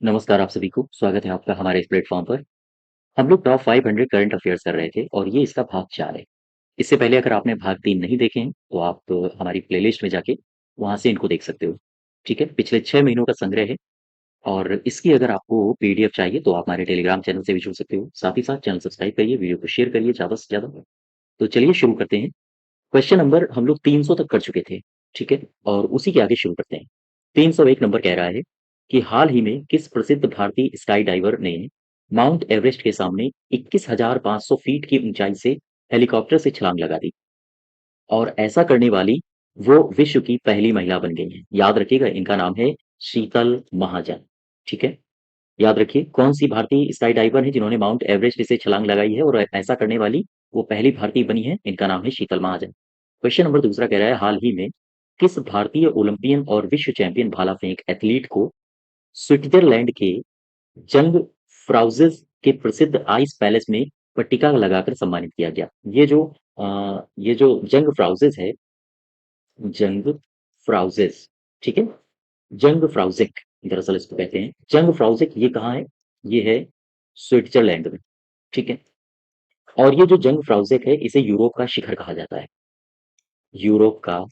नमस्कार आप सभी को, स्वागत है आपका हमारे इस प्लेटफ़ॉर्म पर। हम लोग टॉप 500 करंट अफ़ेयर्स कर रहे थे और ये इसका भाग 4 है। इससे पहले अगर आपने भाग 3 नहीं देखे हैं, तो आप हमारी प्लेलिस्ट में जाके वहाँ से इनको देख सकते हो। ठीक है? पिछले 6 महीनों का संग्रह है और इसकी अगर आपको पीडीएफ चाहिए तो आप हमारे टेलीग्राम चैनल से भी जुड़ सकते हो। साथ ही साथ चैनल सब्सक्राइब करिए, वीडियो को शेयर करिए ज़्यादा से ज़्यादा। तो चलिए शुरू करते हैं। क्वेश्चन नंबर हम लोग 300 तक कर चुके थे, ठीक है? और उसी के आगे शुरू करते हैं। 301 नंबर कह रहा है कि हाल ही में किस प्रसिद्ध भारतीय स्काई डाइवर ने माउंट एवरेस्ट के सामने 21,500 फीट की ऊंचाई से हेलीकॉप्टर से छलांग लगा दी और ऐसा करने वाली वो विश्व की पहली महिला बन गई हैं। याद रखिएगा इनका नाम है शीतल महाजन, ठीक है? याद रखिए कौन सी भारतीय स्काई डाइवर है जिन्होंने माउंट एवरेस्ट से छलांग लगाई है और ऐसा करने वाली वो पहली भारतीय बनी है, इनका नाम है शीतल महाजन। क्वेश्चन नंबर दूसरा कह रहा है हाल ही में किस भारतीय ओलंपियन और विश्व चैंपियन भाला फेंक एथलीट को स्विट्जरलैंड के जंग फ्राउजेस के प्रसिद्ध आइस पैलेस में पट्टिका लगाकर सम्मानित किया गया। ये जो जंग फ्राउजेस है, जंग फ्राउजेस, ठीक है? जंग फ्राउज़िक दरअसल इसको कहते हैं। जंग फ्राउज़िक ये कहाँ है? ये है स्विट्ज़रलैंड में, ठीक है? और ये जो जंग फ्राउज़िक है इसे यूरोप का शिखर कहा जाता है। यूरोप का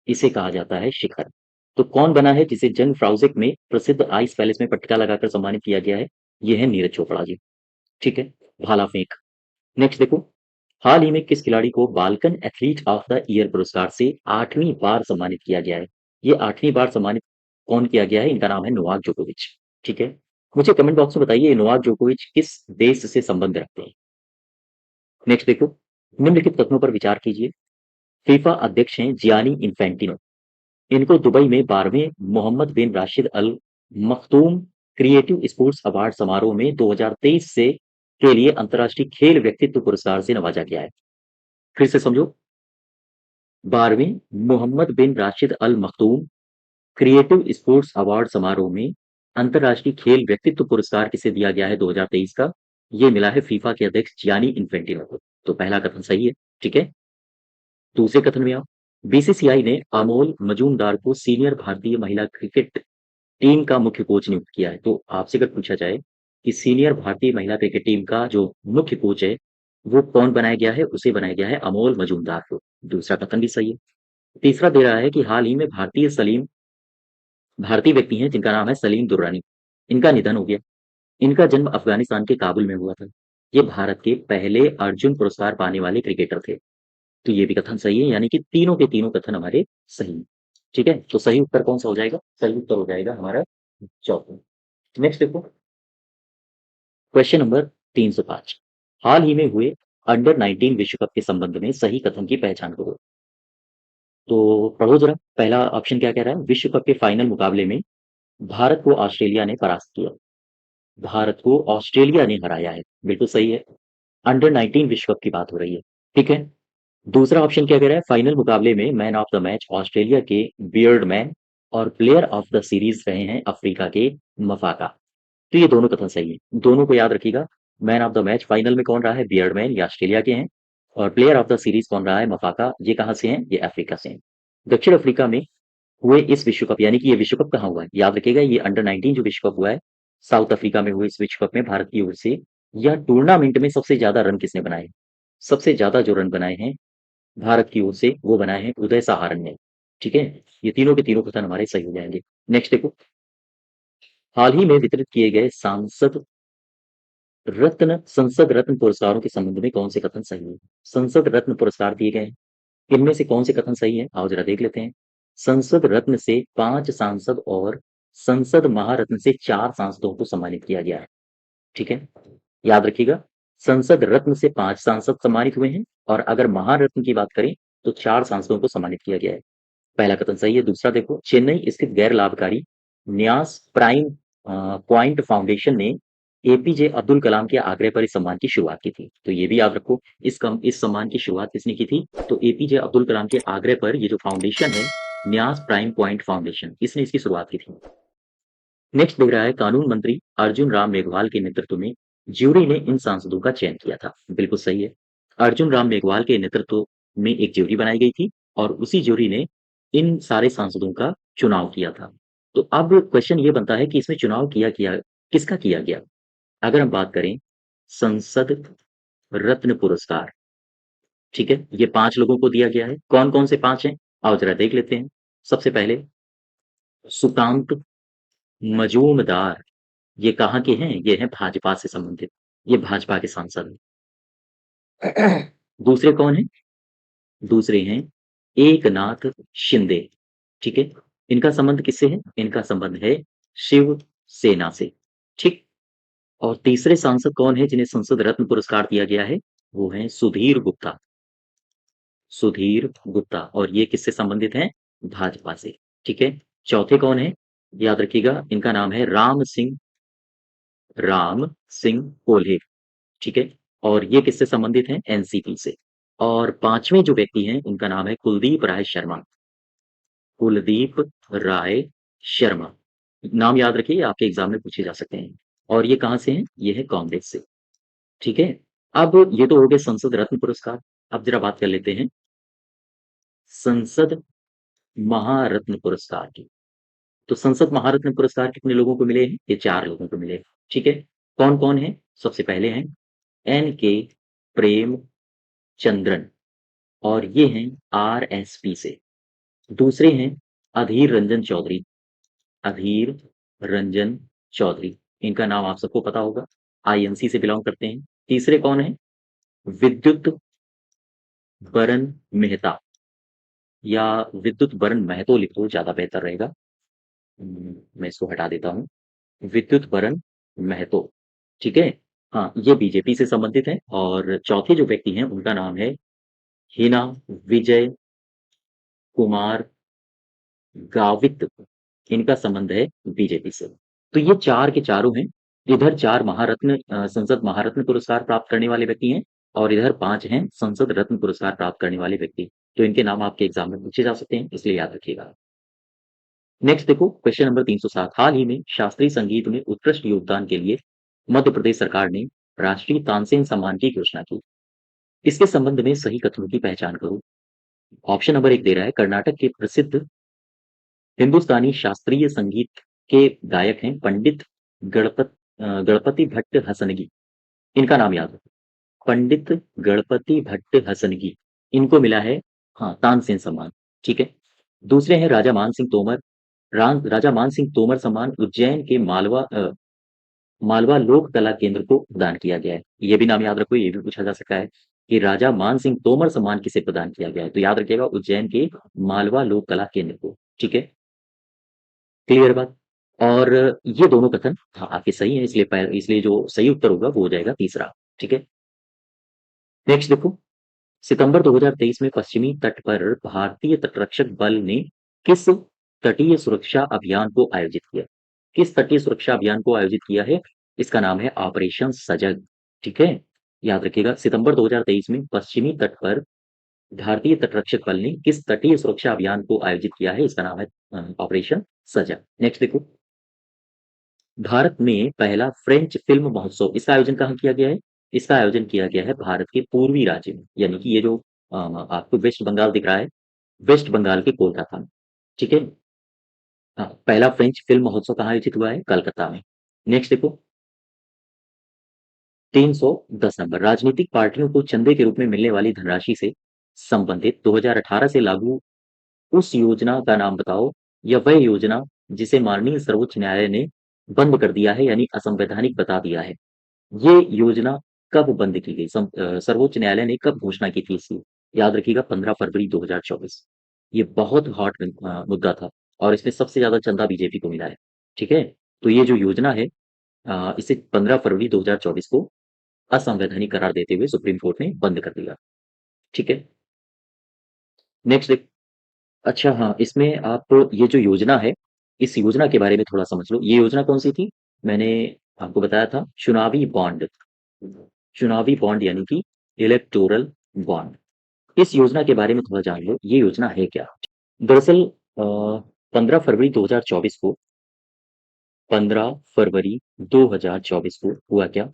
इसे कहा जाता है शिखर। तो कौन बना है जिसे जंग फ्राउज़िक में प्रसिद्ध आइस पैलेस में पट्टिका लगाकर सम्मानित किया गया है? ये है नीरज चोपड़ा जी, ठीक है? भाला फेंक। नेक्स्ट देखो, हाल ही में किस खिलाड़ी को Balkan athlete of the year पुरस्कार से 8वीं बार सम्मानित किया गया है? ये 8वीं बार सम्मानित कौन किया गया है? इनका नाम है नोवाक जोकोविच, ठीक है? मुझे कमेंट बॉक्स में बताइए नोवाक जोकोविच किस देश से संबंध रखते हैं? नेक्स्ट देखो, निम्नलिखित कथनों पर विचार कीजिए। फीफा अध्यक्ष हैं जियानी इन्फैंटिनो। इनको दुबई में 12वें मोहम्मद बिन राशिद अल मखदूम क्रिएटिव स्पोर्ट्स अवार्ड समारोह में 2023 से के लिए अंतर्राष्ट्रीय खेल व्यक्तित्व पुरस्कार से नवाजा गया है। फिर से समझो, 12वें मोहम्मद बिन राशिद अल मखदूम क्रिएटिव स्पोर्ट्स अवार्ड समारोह में अंतर्राष्ट्रीय खेल व्यक्तित्व पुरस्कार किसे दिया गया है 2023 का? ये मिला है फीफा के अध्यक्ष जियानी इन्फेंटिनो को। तो पहला कथन सही है, ठीक है? दूसरे कथन में आओ। बीसीसीआई ने अमोल मजूमदार को सीनियर भारतीय महिला क्रिकेट टीम का मुख्य कोच नियुक्त किया है। तो आपसे अगर पूछा जाए कि सीनियर भारतीय महिला क्रिकेट टीम का जो मुख्य कोच है, वो कौन बनाया गया है? उसे बनाया गया है अमोल मजूमदार को। दूसरा कथन भी सही है। तीसरा दे रहा है कि हाल ही में भारतीय व्यक्ति हैं जिनका नाम है सलीम दुर्रानी। इनका निधन हो गया। इनका जन्म अफ़गानिस्तान के काबुल में हुआ था। ये भारत के पहले अर्जुन पुरस्कार पाने वाले क्रिकेटर थे। तो ये भी कथन सही है, यानी कि तीनों के तीनों कथन हमारे सही हैं। ठीक है? तो सही उत्तर कौन-सा हो जाएगा? सही उत्तर हो जाएगा हमारा चौथा। नेक्स्ट देखो, क्वेश्चन नंबर 305। हाल ही में हुए अंडर 19 विश्व कप के संबंध में सही कथन की पहचान करो। तो पढ़ो जरा, पहला ऑप्शन क्या कह रहा है? विश्व कप के फाइनल मुकाबले में भारत को ऑस्ट्रेलिया ने परास्त किया। भारत को ऑस्ट्रेलिया ने हराया है, बिल्कुल सही है। अंडर 19 विश्व कप की बात हो रही है, ठीक है? दूसरा ऑप्शन क्या कह रहा है? फाइनल मुकाबले में man of the match Australia के बियर्ड मैन और प्लेयर ऑफ द सीरीज रहे हैं अफ्रीका के मफाका। तो ये दोनों कथन सही है। दोनों को याद रखिएगा। Man of the match final में कौन रहा है? बियर्ड मैन, ये ऑस्ट्रेलिया के हैं। और प्लेयर ऑफ द सीरीज कौन रहा है? मफाका, ये कहाँ से हैं? ये अफ्रीका से हैं। दक्षिण अफ्रीका में हुए इस विश्व कप, यानी कि ये विश्व कप कहाँ हुआ है? याद रखिएगा, ये अंडर 19 जो विश्व कप हुआ है, साउथ अफ्रीका में हुए इस विश्व कप में भारत की ओर से यह टूर्नामेंट में सबसे ज्यादा रन किसने बनाए? सबसे ज्यादा जो रन बनाए हैं भारत की ओर से वो बनाए हैं उदय सहारन ने। ठीक है? ये तीनों के तीनों कथन हमारे सही हो जाएंगे। नेक्स्ट देखो, हाल ही में वितरित किए गए संसद रत्न पुरस्कारों के संबंध में कौन से कथन सही है? संसद रत्न पुरस्कार दिए गए हैं, इनमें से कौन से कथन सही है? आओ जरा देख लेते हैं। संसद रत्न से 5 सांसद और संसद महारत्न से 4 सांसदों को सम्मानित किया गया है। ठीक है? याद रखिएगा, संसद रत्न से 5 सांसद सम्मानित हुए हैं और अगर महारत्न की बात करें तो 4 सांसदों को सम्मानित किया गया है। पहला कथन सही है। दूसरा देखो, चेन्नई स्थित गैर लाभकारी न्यास प्राइम पॉइंट फाउंडेशन ने एपीजे अब्दुल कलाम के आग्रह पर इस सम्मान की शुरुआत की थी। तो ये भी याद रखो, इस सम्मान की शुरुआत किसने की थी? तो एपीजे अब्दुल कलाम के आग्रह पर ये जो फाउंडेशन है, न्यास प्राइम पॉइंट फाउंडेशन, इसने इसकी शुरुआत की थी। नेक्स्ट दिख रहा है, कानून मंत्री अर्जुन राम मेघवाल के नेतृत्व में ज्यूरी ने इन सांसदों का चयन किया था। बिल्कुल सही है। अर्जुन राम मेघवाल के नेतृत्व में एक ज्यूरी बनाई गई थी और उसी ज्यूरी ने इन सारे सांसदों का चुनाव किया था। तो अब क्वेश्चन ये बनता है कि इसमें चुनाव किया किया किसका किया गया? अगर हम बात करें संसद रत्न पुरस्कार, ठीक है? ये 5 लोगों को दिया गया है। कौन-कौन से 5 हैं? आओ ज़रा देख लेते हैं। सबसे पहले सुकांत मजूमदार, ये कहाँ के हैं? ये हैं भाजपा से संबंधित, ये भाजपा के सांसद हैं। दूसरे कौन हैं? दूसरे हैं एकनाथ शिंदे, ठीक है? इनका संबंध किससे है? इनका संबंध है शिवसेना से, ठीक? और तीसरे सांसद कौन है जिन्हें संसद रत्न पुरस्कार दिया गया है? वो हैं सुधीर गुप्ता, सुधीर गुप्ता, और ये किससे संबंधित हैं? भाजपा से, ठीक है? चौथे कौन है? याद रखिएगा, इनका नाम है राम सिंह कोल्हे, ठीक है? और ये किससे संबंधित हैं? एनसीपी से। और पांचवें जो व्यक्ति हैं उनका नाम है कुलदीप राय शर्मा, कुलदीप राय शर्मा। नाम याद रखिए, आपके एग्जाम में पूछे जा सकते हैं। और ये कहाँ से हैं? ये है कांग्रेस से, ठीक है? अब ये तो हो गए संसद रत्न पुरस्कार। अब जरा बात कर लेते हैं संसद महारत्न पुरस्कार की। तो संसद महारत्न पुरस्कार कितने लोगों को मिले हैं? ये 4 लोगों को मिले हैं, ठीक है? कौन-कौन है? सबसे पहले हैं एन के प्रेमचंद्रन, और ये हैं आरएसपी से। दूसरे हैं अधीर रंजन चौधरी, अधीर रंजन चौधरी, इनका नाम आप सबको पता होगा, आईएनसी से बिलोंग करते हैं। तीसरे कौन है? विद्युत बरन मेहता, या विद्युत बरन महतो लिखो ज्यादा बेहतर रहेगा। मैं इसको हटा देता हूँ। विद्युत बरन महतो, ठीक है? हाँ, ये बीजेपी से संबंधित है। और चौथे जो व्यक्ति हैं उनका नाम है हिना विजय कुमार गावित, इनका संबंध है बीजेपी से। तो ये 4 के चारों हैं। इधर 4 महारत्न संसद महारत्न पुरस्कार प्राप्त करने वाले व्यक्ति हैं, और इधर 5 हैं संसद रत्न पुरस्कार प्राप्त करने वाले व्यक्ति। तो इनके नाम आपके एग्जाम में पूछे जा सकते हैं, इसलिए याद रखिएगा। नेक्स्ट देखो क्वेश्चन नंबर 307। हाल ही में शास्त्रीय संगीत में उत्कृष्ट योगदान के लिए मध्य प्रदेश सरकार ने राष्ट्रीय तानसेन सम्मान की घोषणा की। इसके संबंध में सही कथनों की पहचान करो। ऑप्शन नंबर 1 दे रहा है कर्नाटक के प्रसिद्ध हिंदुस्तानी शास्त्रीय संगीत के गायक हैं पंडित गणपति भट्ट हसनगी, इनका नाम याद रखो। पंडित गणपति भट्ट हसनगी, इनको मिला है हाँ तानसेन सम्मान, ठीक है? दूसरे हैं राजा मान सिंह तोमर, राजा मान सिंह तोमर सम्मान उज्जैन के मालवा लोक कला केंद्र को प्रदान किया गया है। ये भी नाम याद रखो, ये भी पूछा जा सकता है कि राजा मान सिंह तोमर सम्मान किसे प्रदान किया गया है। तो याद रखिएगा उज्जैन के मालवा लोक कला केंद्र को, ठीक है? क्लियर बात? और ये दोनों कथन हाँ आपके सही है, इसलिए जो सही उत्तर होगा वो हो जाएगा तीसरा, ठीक है? नेक्स्ट देखो, सितंबर 2023 में पश्चिमी तट पर भारतीय तटरक्षक बल ने किस तटीय सुरक्षा अभियान को आयोजित किया? किस तटीय सुरक्षा अभियान को आयोजित किया है? इसका नाम है ऑपरेशन सजग, ठीक है? याद रखिएगा, सितंबर 2023 में पश्चिमी तट पर भारतीय तटरक्षक बल ने किस तटीय सुरक्षा अभियान को आयोजित किया है? इसका नाम है ऑपरेशन सजग। नेक्स्ट देखो, भारत में पहला फ्रेंच फिल्म महोत्सव, इसका आयोजन कहाँ किया गया है? इसका आयोजन किया गया है भारत के पूर्वी राज्य में, यानी कि ये जो आपको वेस्ट बंगाल दिख रहा है, वेस्ट बंगाल के कोलकाता में, ठीक है? हाँ, पहला फ्रेंच फिल्म महोत्सव कहाँ आयोजित हुआ है? कलकत्ता में। नेक्स्ट देखो, 310 नंबर, राजनीतिक पार्टियों को चंदे के रूप में मिलने वाली धनराशि से संबंधित 2018 से लागू उस योजना का नाम बताओ, या वह योजना जिसे माननीय सर्वोच्च न्यायालय ने बंद कर दिया है, यानी असंवैधानिक बता दिया है। ये योजना कब बंद की गई? सर्वोच्च न्यायालय ने कब घोषणा की थी इसकी? याद रखिएगा 15 फरवरी 2024। ये बहुत हॉट मुद्दा था, और इसमें सबसे ज्यादा चंदा बीजेपी को मिला है, ठीक है? तो ये जो योजना है इसे 15 फरवरी 2024 को असंवैधानिक करार देते हुए सुप्रीम कोर्ट ने बंद कर दिया, ठीक है? नेक्स्ट देख, अच्छा हाँ, इसमें आप ये जो योजना है, इस योजना के बारे में थोड़ा समझ लो। ये योजना कौन सी थी? मैंने आपको बताया था चुनावी बॉन्ड, चुनावी बॉन्ड यानी कि इलेक्टोरल बॉन्ड। इस योजना के बारे में थोड़ा जान लो, ये योजना है क्या? दरअसल 15 फरवरी 2024 को 15 फरवरी 2024 को हुआ क्या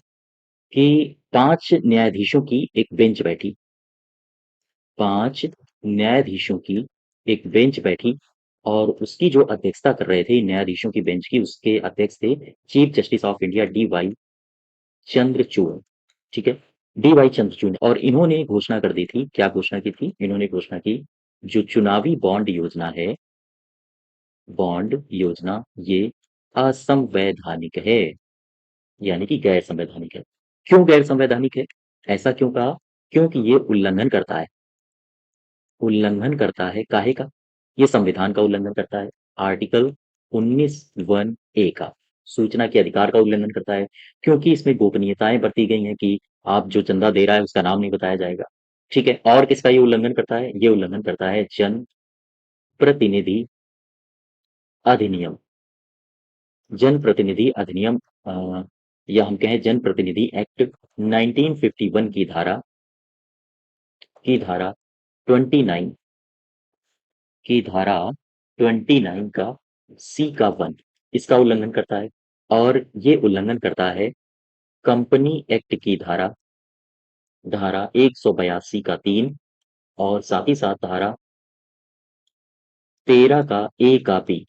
कि 5 न्यायाधीशों की एक बेंच बैठी, 5 न्यायाधीशों की एक बेंच बैठी, और उसकी जो अध्यक्षता कर रहे थे न्यायाधीशों की बेंच की, उसके अध्यक्ष थे chief justice of India D Y Chandrachud. ठीक है, डी वाई चंद्रचूड़। और इन्होंने घोषणा कर दी थी, क्या घोषणा की थी? इन्होंने घोषणा की, जो चुनावी बॉन्ड योजना है, बॉन्ड योजना, ये असंवैधानिक है, यानी कि गैर संवैधानिक है। क्यों गैर संवैधानिक है? ऐसा क्यों कहा? क्योंकि ये उल्लंघन करता है, उल्लंघन करता है काहे का? ये संविधान का उल्लंघन करता है, आर्टिकल 19(1)(a) का, सूचना के अधिकार का उल्लंघन करता है, क्योंकि इसमें गोपनीयताएं बरती गई हैं कि आप जो चंदा दे रहा है उसका नाम नहीं बताया जाएगा। ठीक है, और किसका ये उल्लंघन करता है? ये उल्लंघन करता है जन प्रतिनिधि अधिनियम, जनप्रतिनिधि अधिनियम, या हम कहें जनप्रतिनिधि एक्ट 1951 की धारा 29, की धारा 29 का सी का 1, इसका उल्लंघन करता है। और ये उल्लंघन करता है कंपनी एक्ट की धारा धारा 182 का 3, और साथ ही साथ धारा 13 का ए का बी,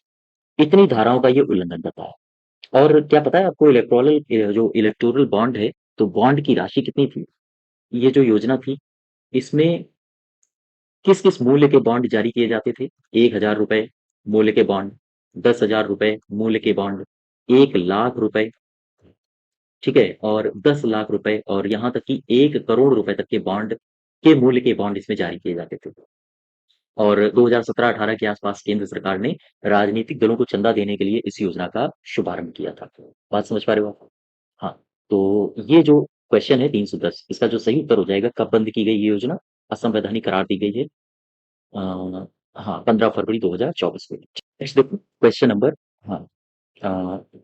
इतनी धाराओं का ये उल्लंघन करता है। और क्या पता है आपको, इलेक्टोरल जो इलेक्टोरल बॉन्ड है, तो बॉन्ड की राशि कितनी थी? ये जो योजना थी, इसमें किस किस मूल्य के बॉन्ड जारी किए जाते थे? 1,000 रुपए मूल्य के बॉन्ड, 10,000 रुपए मूल्य के बॉन्ड, 1 लाख रुपए, ठीक है, और 10 लाख रुपए, और यहाँ तक कि 1 करोड़ रुपए तक के बॉन्ड के मूल्य के बॉन्ड इसमें जारी किए जाते थे। और 2017-18 के आसपास केंद्र सरकार ने राजनीतिक दलों को चंदा देने के लिए इस योजना का शुभारंभ किया था। बात समझ पा रहे हो आप? हाँ, तो ये जो क्वेश्चन है 310, इसका जो सही उत्तर हो जाएगा, कब बंद की गई ये योजना, असंवैधानिक करार दी गई है, हाँ, 15 फरवरी 2024 को। नेक्स्ट देखो क्वेश्चन नंबर, हाँ,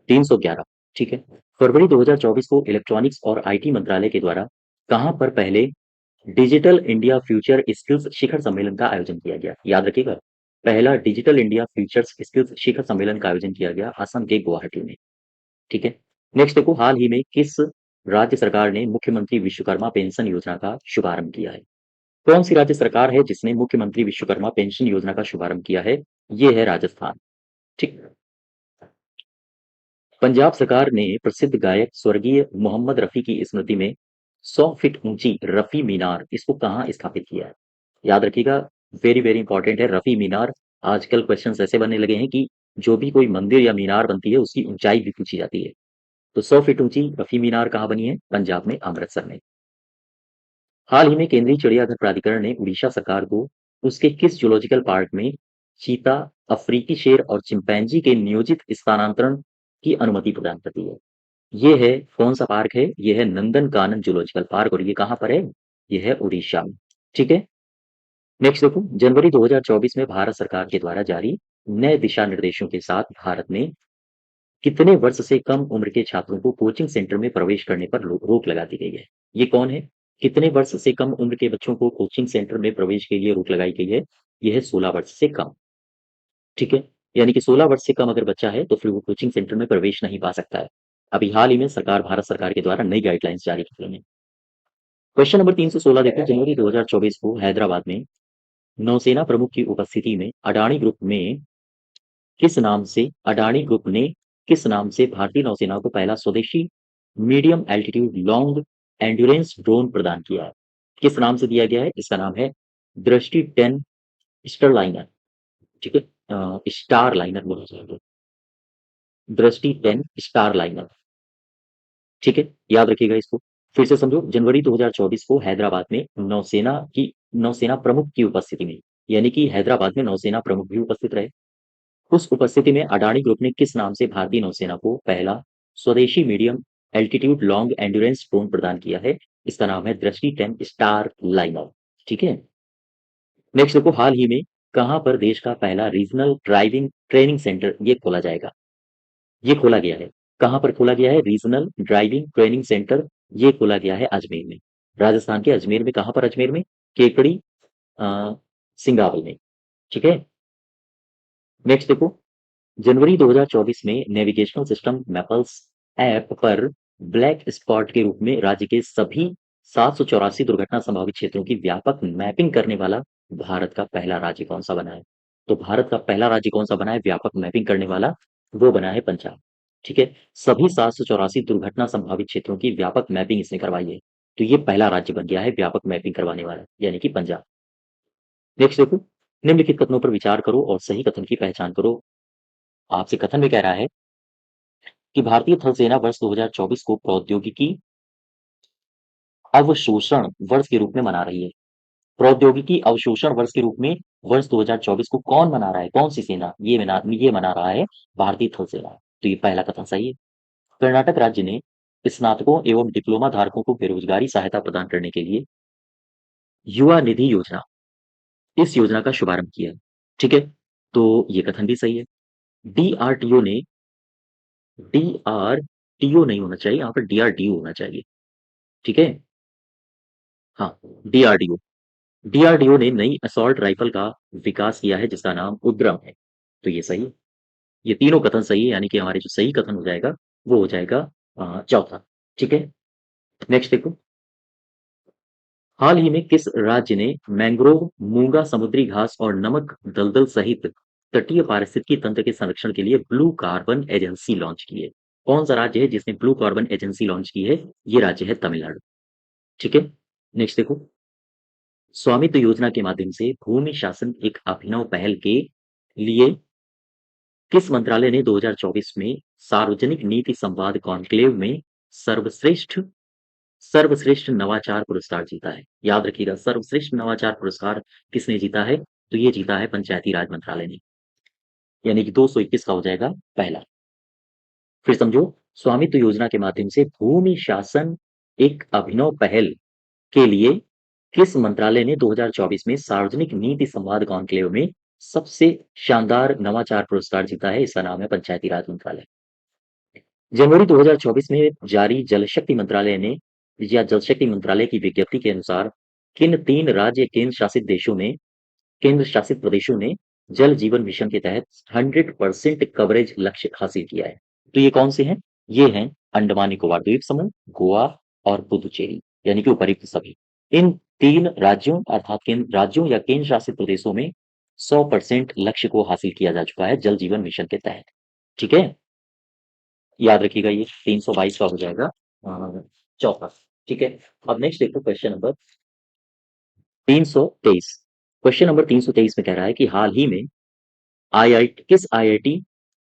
311। ठीक है, फरवरी 2024 को इलेक्ट्रॉनिक्स और आईटी मंत्रालय के द्वारा कहाँ पर पहले डिजिटल इंडिया फ्यूचर स्किल्स शिखर सम्मेलन का आयोजन किया गया? याद रखिएगा, पहला डिजिटल इंडिया फ्यूचर स्किल्स शिखर सम्मेलन का आयोजन किया गया असम के गुवाहाटी में। ठीक है, नेक्स्ट देखो, हाल ही में किस राज्य सरकार ने मुख्यमंत्री विश्वकर्मा पेंशन योजना का शुभारंभ किया है? कौन सी राज्य सरकार है जिसने मुख्यमंत्री विश्वकर्मा पेंशन योजना का शुभारंभ किया है? ये है राजस्थान। ठीक, पंजाब सरकार ने प्रसिद्ध गायक स्वर्गीय मोहम्मद रफी की स्मृति में 100 फीट ऊंची रफी मीनार, इसको कहाँ स्थापित किया है? याद रखिएगा, वेरी वेरी इंपॉर्टेंट है रफी मीनार। आजकल क्वेश्चंस ऐसे बनने लगे हैं कि जो भी कोई मंदिर या मीनार बनती है उसकी ऊंचाई भी पूछी जाती है। तो 100 फीट ऊंची रफी मीनार कहाँ बनी है? पंजाब में, अमृतसर में। हाल ही में केंद्रीय चिड़ियाघर प्राधिकरण ने उड़ीसा सरकार को उसके किस जूलॉजिकल पार्क में चीता, अफ्रीकी शेर और चिंपैंजी के नियोजित स्थानांतरण की अनुमति प्रदान कर दी है? ये है, कौन सा पार्क है? ये है नंदन कानन जूलॉजिकल पार्क, और ये कहाँ पर है? ये है उड़ीसा में। ठीक है, नेक्स्ट देखो, जनवरी 2024 में भारत सरकार के द्वारा जारी नए दिशा निर्देशों के साथ भारत में कितने वर्ष से कम उम्र के छात्रों को कोचिंग सेंटर में प्रवेश करने पर रोक लगा दी गई है? ये कौन है? कितने वर्ष से कम उम्र के बच्चों को कोचिंग सेंटर में प्रवेश के लिए रोक लगाई गई है? यह है 16 वर्ष से कम। ठीक है, यानी कि 16 वर्ष से कम अगर बच्चा है तो फिर वो कोचिंग सेंटर में प्रवेश नहीं पा सकता है। अभी हाल ही में भारत सरकार के द्वारा नई गाइडलाइंस जारी की गई है। क्वेश्चन नंबर 316 देखो, जनवरी 2024 को हैदराबाद में नौसेना प्रमुख की उपस्थिति में अडानी ग्रुप ने किस नाम से भारतीय नौसेना को पहला स्वदेशी medium altitude long endurance drone प्रदान किया है? किस नाम से दिया गया है? इसका नाम है दृष्टि 10 स्टारलाइनर। ठीक है, स्टार लाइनर बोला जाएगा, दृष्टि 10 स्टार लाइनर। ठीक है, याद रखिएगा इसको। फिर से समझो, जनवरी 2024 को हैदराबाद में नौसेना प्रमुख की उपस्थिति में, यानी कि हैदराबाद में नौसेना प्रमुख भी उपस्थित रहे, उस उपस्थिति में अडानी ग्रुप ने किस नाम से भारतीय नौसेना को पहला स्वदेशी medium altitude long endurance drone प्रदान किया है? इसका नाम है दृष्टि 10 स्टार लाइनर। ठीक है, नेक्स्ट देखो, हाल ही में कहां पर देश का पहला रीजनल ड्राइविंग ट्रेनिंग सेंटर ये खोला जाएगा? ये खोला गया है, कहां पर खोला गया है? रीजनल ड्राइविंग ट्रेनिंग सेंटर ये खोला गया है अजमेर में, राजस्थान के अजमेर में। कहां पर? अजमेर में, केकड़ी सिंगावल में। ठीक है, नेक्स्ट देखो, जनवरी 2024 में नेविगेशनल सिस्टम मैपल्स ऐप पर ब्लैक स्पॉट के रूप में राज्य के सभी 784 दुर्घटना संभावित क्षेत्रों की व्यापक मैपिंग करने वाला भारत का पहला राज्य कौन सा बना है? तो भारत का पहला राज्य कौन सा बना है व्यापक मैपिंग करने वाला? वो बना है पंजाब। ठीक है। सभी 784 दुर्घटना संभावित क्षेत्रों की व्यापक मैपिंग इसने करवाई है। तो ये पहला राज्य बन गया है व्यापक मैपिंग करवाने वाला, यानी कि पंजाब। नेक्स्ट देखो, निम्नलिखित कथनों पर विचार करो और सही कथन की पहचान करो। आपसे कथन में कह रहा है कि भारतीय थल सेना वर्ष 2024 को प्रौद्योगिकी अवशोषण वर्ष के रूप में मना रही है। प्रौद्योगिकी अवशोषण वर्ष के रूप में वर्ष 2024 को कौन मना रहा है? कौन सी सेना ये मना रहा है? भारतीय थल सेना। तो ये पहला कथन सही है। कर्नाटक राज्य ने स्नातकों एवं डिप्लोमा धारकों को बेरोजगारी सहायता प्रदान करने के लिए युवा निधि योजना, इस योजना का शुभारंभ किया है। ठीक है। तो ये कथन भी सही है। डीआरटीओ ने, डीआरटीओ नहीं होना चाहिए, यहाँ पर डीआरडीओ होना चाहिए। ठीक है। हाँ, डीआरडीओ। डीआरडीओ ने नई असॉल्ट राइफल का विकास किया है जिसका नाम उग्रम है। तो ये सही है। ये तीनों कथन सही है, यानी कि हमारे जो सही कथन हो जाएगा वो हो जाएगा चौथा। ठीक है। नेक्स्ट देखो, हाल ही में किस राज्य ने मैंग्रोव, मूंगा समुद्री घास और नमक दलदल सहित तटीय पारिस्थितिकी तंत्र के संरक्षण के लिए ब्लू कार्बन एजेंसी लॉन्च की है? कौन सा राज्य है जिसने ब्लू कार्बन एजेंसी लॉन्च की है? ये राज्य है तमिलनाडु। ठीक है। नेक्स्ट देखो, स्वामित्व योजना के माध्यम से भूमि शासन एक अभिनव पहल के लिए किस मंत्रालय ने 2024 में सार्वजनिक नीति संवाद कॉन्क्लेव में सर्वश्रेष्ठ सर्वश्रेष्ठ नवाचार पुरस्कार जीता है? याद रखिएगा, सर्वश्रेष्ठ नवाचार पुरस्कार किसने जीता है? तो ये जीता है पंचायती राज मंत्रालय ने, यानी कि 221 का हो जाएगा पहला। फिर समझो, स्वामित्व योजना के माध्यम से भूमि शासन एक अभिनव पहल के लिए किस मंत्रालय ने 2024 में सार्वजनिक नीति संवाद कॉन्क्लेव में सबसे शानदार नवाचार पुरस्कार जीता है? इसका नाम है पंचायती राज मंत्रालय। जनवरी 2024 में जारी जल शक्ति मंत्रालय ने, या जल शक्ति मंत्रालय की विज्ञप्ति के अनुसार किन 3 राज्य केंद्र शासित प्रदेशों ने जल जीवन मिशन के तहत 100% कवरेज लक्ष्य हासिल किया है? तो ये कौन से हैं? ये हैं अंडमान निकोबार द्वीप समूह, गोवा और पुदुचेरी, यानी कि उपर्युक्त सभी। इन 3 राज्यों अर्थात केंद्र राज्यों या केंद्र शासित प्रदेशों में 100% लक्ष्य को हासिल किया जा चुका है जल जीवन मिशन के तहत। ठीक है। याद रखिएगा, ये 322 का हो जाएगा चौथा। ठीक है। अब नेक्स्ट देखो क्वेश्चन नंबर 323। क्वेश्चन नंबर 323 में कह रहा है कि हाल ही में आई किस आईआईटी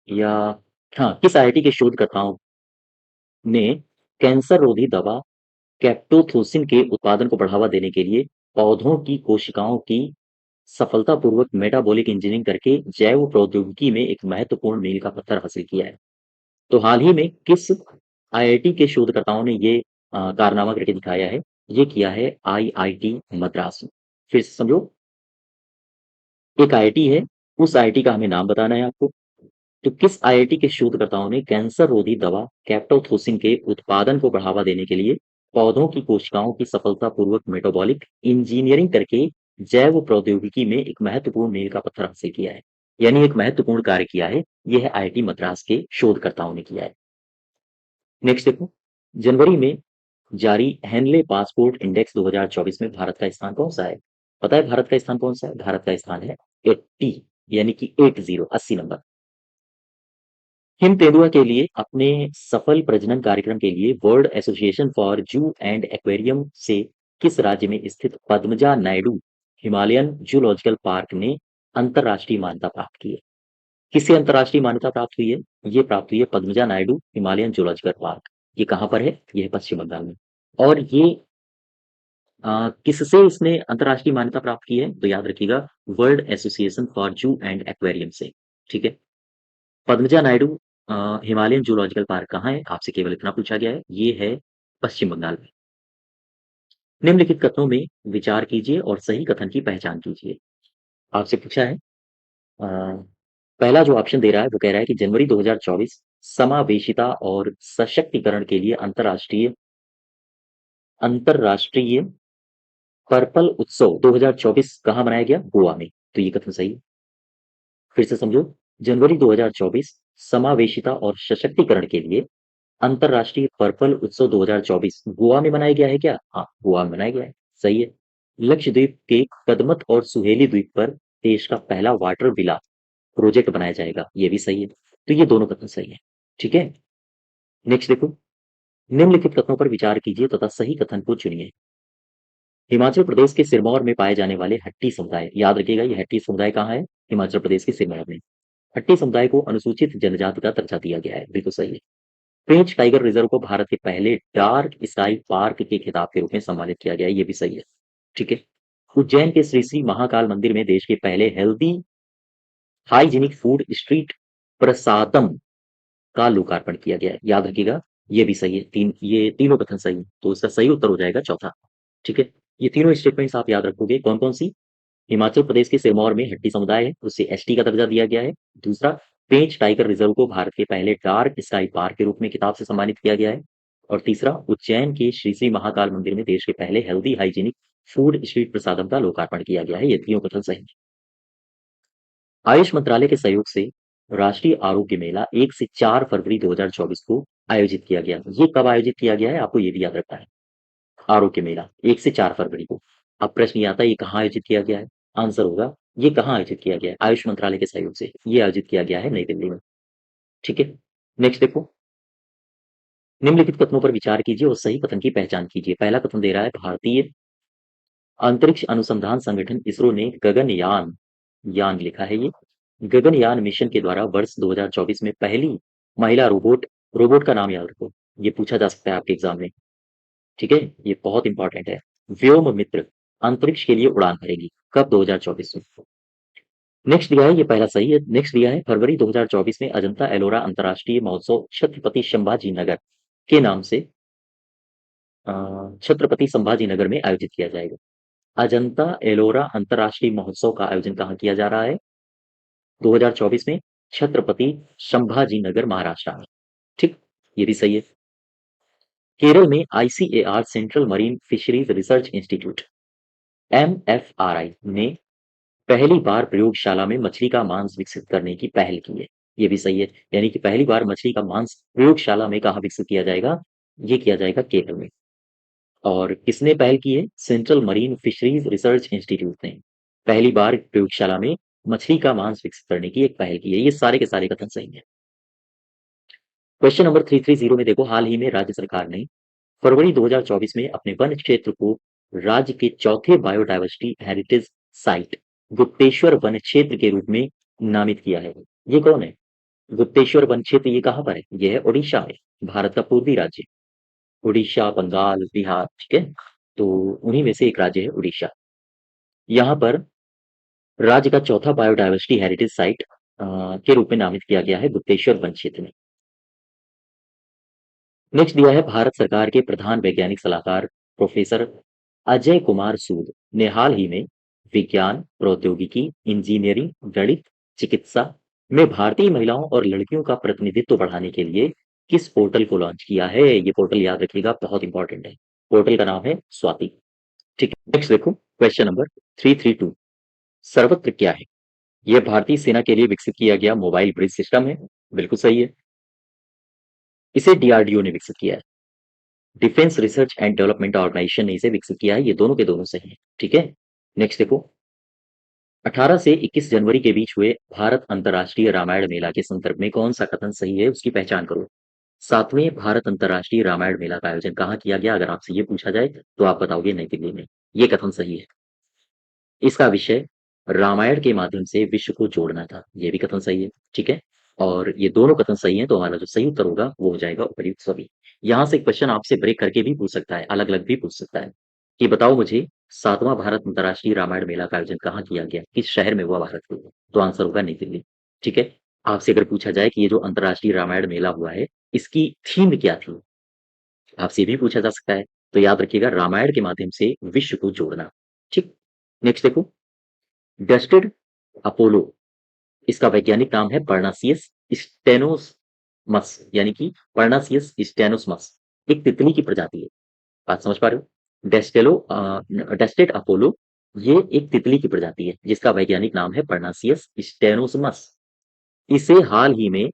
या हाँ किस आईआईटी के शोधकर्ताओं ने कैंसर रोधी दवा कैप्टोथोसिन के उत्पादन को बढ़ावा देने के लिए पौधों की कोशिकाओं की सफलतापूर्वक मेटाबॉलिक इंजीनियरिंग करके जैव प्रौद्योगिकी में एक महत्वपूर्ण मील का पत्थर हासिल किया है? तो हाल ही में किस आईआईटी के शोधकर्ताओं ने ये कारनामा करके दिखाया है? ये किया है आईआईटी मद्रास में। फिर से समझो, एक आईआईटी है, उस आईआईटी का हमें नाम बताना है आपको। तो किस आईआईटी के शोधकर्ताओं ने कैंसर रोधी दवा कैप्टोथोसिन के उत्पादन को बढ़ावा देने के लिए पौधों की कोशिकाओं की सफलतापूर्वक मेटाबॉलिक इंजीनियरिंग करके जैव प्रौद्योगिकी में एक महत्वपूर्ण मील का पत्थर हासिल किया है, यानी एक महत्वपूर्ण कार्य किया है? यह है आईआईटी मद्रास के शोधकर्ताओं ने किया है। नेक्स्ट देखो, जनवरी में जारी हेनले पासपोर्ट इंडेक्स 2024 में भारत का स्थान कौन सा है? पता है भारत का स्थान कौन सा है? भारत का स्थान है 80, यानी कि 80 नंबर। हिम तेंदुआ के लिए अपने सफल प्रजनन कार्यक्रम के लिए वर्ल्ड एसोसिएशन फॉर जू एंड एक्वेरियम से किस राज्य में स्थित Padmaja Naidu Himalayan zoological park ने अंतरराष्ट्रीय मान्यता प्राप्त की है? किसे अंतरराष्ट्रीय मान्यता प्राप्त हुई है? ये प्राप्त हुई है Padmaja Naidu Himalayan zoological park. ये कहाँ पर है? ये है पश्चिम बंगाल में। और ये किससे इसने अंतरराष्ट्रीय मान्यता प्राप्त की है? तो याद रखिएगा, वर्ल्ड एसोसिएशन फॉर जू एंड एक्वेरियम से। ठीक है। Padmaja Naidu Himalayan zoological park कहाँ है? आपसे केवल इतना पूछा गया है, ये है पश्चिम बंगाल में। निम्नलिखित कथनों में विचार कीजिए और सही कथन की पहचान कीजिए। आपसे पूछा है, पहला जो ऑप्शन दे रहा है वो कह रहा है कि जनवरी 2024 समावेशिता और सशक्तिकरण के लिए अंतरराष्ट्रीय अंतरराष्ट्रीय पर्पल उत्सव 2024 कहाँ मनाया गया? गोवा में। तो ये कथन सही है। फिर से समझो, जनवरी 2024 समावेशिता और सशक्तिकरण के लिए अंतरराष्ट्रीय पर्पल उत्सव 2024 गोवा में मनाया गया है क्या? हाँ, गोवा में मनाया गया है। सही है। लक्षद्वीप के कदमत और सुहेली द्वीप पर देश का पहला वाटर विला प्रोजेक्ट बनाया जाएगा, ये भी सही है। तो ये दोनों कथन सही है। ठीक है, नेक्स्ट देखो, निम्नलिखित कथनों पर विचार कीजिए तथा सही कथन को चुनिए। हिमाचल प्रदेश के सिरमौर में पाए जाने वाले हट्टी समुदाय, याद रखिएगा ये हट्टी समुदाय कहाँ है? हिमाचल प्रदेश के सिरमौर में। हट्टी समुदाय को अनुसूचित जनजाति का दर्जा दिया गया है, बिल्कुल सही है। पेंच टाइगर रिजर्व को भारत के पहले डार्क स्काई पार्क के खिताब के रूप में सम्मानित किया गया है, ये भी सही है। ठीक है, उज्जैन के श्री श्री महाकाल मंदिर में देश के पहले हेल्दी हाइजीनिक फूड स्ट्रीट प्रसादम का लोकार्पण किया गया है, याद रखिएगा ये भी सही है। ये तीनों कथन सही है, तो इसका सही उत्तर हो जाएगा चौथा। ठीक है, ये तीनों स्टेटमेंट्स आप याद रखोगे। कौन कौन सी? हिमाचल प्रदेश के सिरमौर में हट्टी समुदाय है, उससे एसटी का दर्जा दिया गया है। दूसरा, पेंच टाइगर रिजर्व को भारत के पहले डार्क स्काई पार्क के रूप में खिताब से सम्मानित किया गया है। और तीसरा, उज्जैन के श्री श्री महाकाल मंदिर में देश के पहले हेल्दी हाइजीनिक फूड स्ट्रीट प्रसादम का लोकार्पण किया गया है। ये तीनों कथन सही है। आयुष मंत्रालय के सहयोग से राष्ट्रीय आरोग्य मेला 1 से 4 फरवरी 2024 को आयोजित किया गया। ये कब आयोजित किया गया है आपको ये भी याद रखना है। आरोग्य मेला 1 से 4 फरवरी को। अब प्रश्न ये आता है ये कहाँ आयोजित किया गया है? आंसर होगा ये कहाँ आयोजित किया गया है? आयुष मंत्रालय के सहयोग से ये आयोजित किया गया है नई दिल्ली में। ठीक है, नेक्स्ट देखो, निम्नलिखित कथनों पर विचार कीजिए और सही कथन की पहचान कीजिए। पहला कथन दे रहा है भारतीय अंतरिक्ष अनुसंधान संगठन इसरो ने गगनयान, यान लिखा है ये, गगनयान मिशन के द्वारा वर्ष 2024 में पहली महिला रोबोट, रोबोट का नाम याद रखो, ये पूछा जा सकता है आपके एग्जाम में। ठीक है, ये बहुत इंपॉर्टेंट है। व्योम मित्र अंतरिक्ष के लिए उड़ान भरेगी, कब? 2024 में। नेक्स्ट दिया है, ये पहला सही है। नेक्स्ट दिया है फरवरी 2024 में अजंता एलोरा अंतर्राष्ट्रीय महोत्सव छत्रपति संभाजी नगर के नाम से छत्रपति संभाजी नगर में आयोजित किया जाएगा। अजंता एलोरा अंतर्राष्ट्रीय महोत्सव का आयोजन कहाँ किया जा रहा है? 2024 में छत्रपति संभाजी नगर महाराष्ट्र में। ठीक, ये भी सही है। केरल में ICAR central marine fisheries research institute MFRI ने पहली बार प्रयोगशाला में मछली का मांस विकसित करने की पहल की है, ये भी सही है। यानी कि पहली बार मछली का मांस प्रयोगशाला में कहाँ विकसित किया जाएगा? ये किया जाएगा केरल में। और किसने पहल की है? Central marine fisheries research institute ने पहली बार प्रयोगशाला में मछली का मांस विकसित करने की एक पहल की है। ये सारे के सारे कथन सही है। क्वेश्चन नंबर 330 में देखो, हाल ही में राज्य सरकार ने फरवरी 2024 में अपने वन क्षेत्र को राज्य के चौथे biodiversity heritage site Gupteshwar one क्षेत्र के रूप में नामित किया है। ये कौन है? गुप्तेश्वर वन क्षेत्र ये कहाँ पर है? ये है उड़ीसा में, भारत का पूर्वी राज्य। उड़ीसा, बंगाल, बिहार, ठीक है, तो उन्हीं में से एक राज्य है उड़ीसा। यहाँ पर राज्य का चौथा बायोडायवर्सिटी हेरिटेज साइट के रूप में नामित किया गया है गुप्तेश्वर वन क्षेत्र में। नेक्स्ट दिया है, भारत सरकार के प्रधान वैज्ञानिक सलाहकार प्रोफेसर अजय कुमार सूद ने हाल ही में विज्ञान, प्रौद्योगिकी, इंजीनियरिंग, गणित, चिकित्सा में भारतीय महिलाओं और लड़कियों का प्रतिनिधित्व बढ़ाने के लिए किस पोर्टल को लॉन्च किया है? ये पोर्टल याद रखिएगा, बहुत इंपॉर्टेंट है। पोर्टल का नाम है स्वाति। ठीक है, नेक्स्ट देखो, क्वेश्चन नंबर 332, सर्वत्र क्या है? यह भारतीय सेना के लिए विकसित किया गया मोबाइल ब्रिज सिस्टम है, बिल्कुल सही है। इसे डीआरडीओ ने विकसित किया है, defence research and development organisation ने इसे विकसित किया है। ये दोनों के दोनों सही है। ठीक है, नेक्स्ट देखो, 18 से 21 जनवरी के बीच हुए भारत अंतर्राष्ट्रीय रामायण मेला के संदर्भ में कौन सा कथन सही है, उसकी पहचान करो। 7वें भारत अंतर्राष्ट्रीय रामायण मेला का आयोजन कहाँ किया गया? अगर आपसे ये पूछा जाए तो आप बताओगे नई दिल्ली में, ये कथन सही है। इसका विषय रामायण के माध्यम से विश्व को जोड़ना था, ये भी कथन सही है। ठीक है, और ये दोनों कथन सही है, तो हमारा जो सही उत्तर होगा वो हो जाएगा उपर्युक्त सभी। यहाँ से क्वेश्चन आपसे ब्रेक करके भी पूछ सकता है, अलग अलग भी पूछ सकता है कि बताओ मुझे 7वां भारत अंतर्राष्ट्रीय रामायण मेला का आयोजन कहाँ किया गया, किस शहर में हुआ भारत के? तो आंसर होगा नई दिल्ली। ठीक है, आपसे अगर पूछा जाए कि ये जो अंतर्राष्ट्रीय रामायण मेला हुआ है इसकी थीम क्या थी, आपसे ये भी पूछा जा सकता है, तो याद रखिएगा रामायण के माध्यम से विश्व को जोड़ना। ठीक, नेक्स्ट देखो, डस्टेड अपोलो, इसका वैज्ञानिक नाम है पर्नासियस स्टेनोसमस, यानी कि पर्नासियस स्टेनोसमस, एक तितली की प्रजाति है। बात समझ पा रहे हो? डस्टेड अपोलो ये एक तितली की प्रजाति है जिसका वैज्ञानिक नाम है पर्नासियस स्टेनोसमस। इसे हाल ही में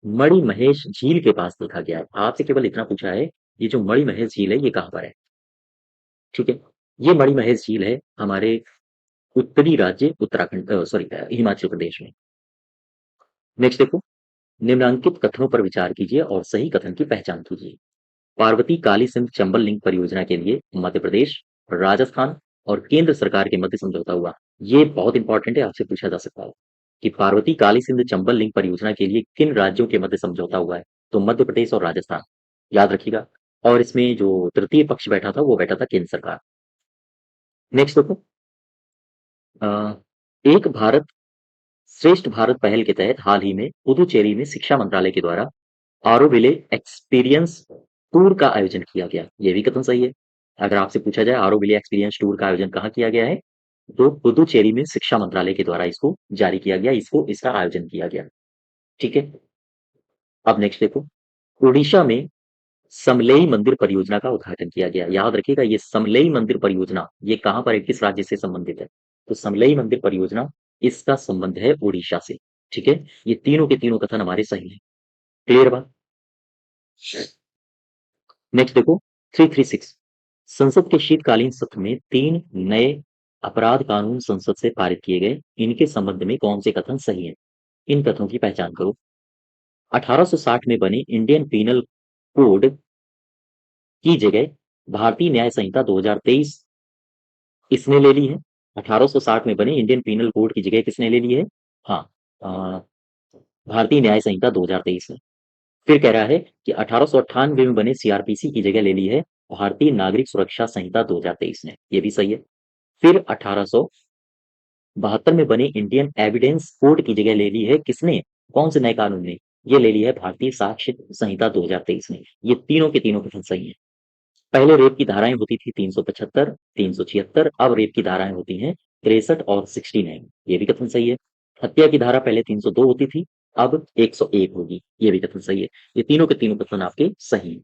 मणि महेश झील के पास देखा गया है। आपसे केवल इतना पूछा है, ये जो मणि महेश झील है ये कहाँ पर है? ठीक है, ये मणि महेश झील है हमारे उत्तरी राज्य उत्तराखंड, सॉरी, हिमाचल प्रदेश में। नेक्स्ट देखो, निम्नलिखित कथनों पर विचार कीजिए और सही कथन की पहचान कीजिए। पार्वती काली सिंध चंबल लिंक परियोजना के लिए मध्य प्रदेश, राजस्थान और केंद्र सरकार के मध्य समझौता हुआ। ये बहुत इंपॉर्टेंट है, आपसे पूछा जा सकता है कि पार्वती काली सिंध चंबल लिंक परियोजना के लिए किन राज्यों के मध्य समझौता हुआ है। तो मध्य प्रदेश और राजस्थान, याद रखिएगा। और इसमें जो तृतीय पक्ष बैठा था वो बैठा था केंद्र सरकार। नेक्स्ट देखो, अ, एक भारत श्रेष्ठ भारत पहल के तहत हाल ही में पुदुचेरी में शिक्षा मंत्रालय के द्वारा आरोविले एक्सपीरियंस टूर का आयोजन किया गया। ये भी कथन सही है। अगर आपसे पूछा जाए आरोविले एक्सपीरियंस टूर का आयोजन कहाँ किया गया है, तो पुदुचेरी में शिक्षा मंत्रालय के द्वारा इसको जारी किया गया, इसका आयोजन किया गया। ठीक है। अब नेक्स्ट देखो, उड़ीसा में समलेई मंदिर परियोजना का उद्घाटन किया गया। याद रखिएगा, ये समलेई मंदिर परियोजना ये कहाँ पर है, किस राज्य से संबंधित है। तो समलेई मंदिर परियोजना, इसका संबंध है उड़ीसा से। ठीक है। ये तीनों के तीनों कथन हमारे सही है। क्लियर बात। नेक्स्ट देखो, 336, संसद के शीतकालीन सत्र में 3 नए अपराध कानून संसद से पारित किए गए। इनके संबंध में कौन से कथन सही हैं? इन कथनों की पहचान करो। 1860 में बने इंडियन पीनल कोड की जगह भारतीय न्याय संहिता 2023 इसने ले ली है। 1860 में बने इंडियन पीनल कोड की जगह किसने ले ली है? हाँ, अ, भारतीय न्याय संहिता 2023 ने। फिर कह रहा है कि 1898 में बने सीआरपीसी की जगह ले ली है भारतीय नागरिक सुरक्षा संहिता 2023 ने। ये भी सही है। फिर 1872 में बने इंडियन एविडेंस कोड की जगह ले ली है किसने, कौन से नए कानून ने? ये ले ली है भारतीय साक्ष्य संहिता 2023 ने। ये तीनों के तीनों कथन सही है। पहले रेप की धाराएं होती थी 375, 376, अब रेप की धाराएं होती हैं 63 और 69। ये भी कथन सही है। हत्या की धारा पहले 302 होती थी, अब 101 होगी। ये भी कथन सही है। ये तीनों के तीनों कथन आपके सही है।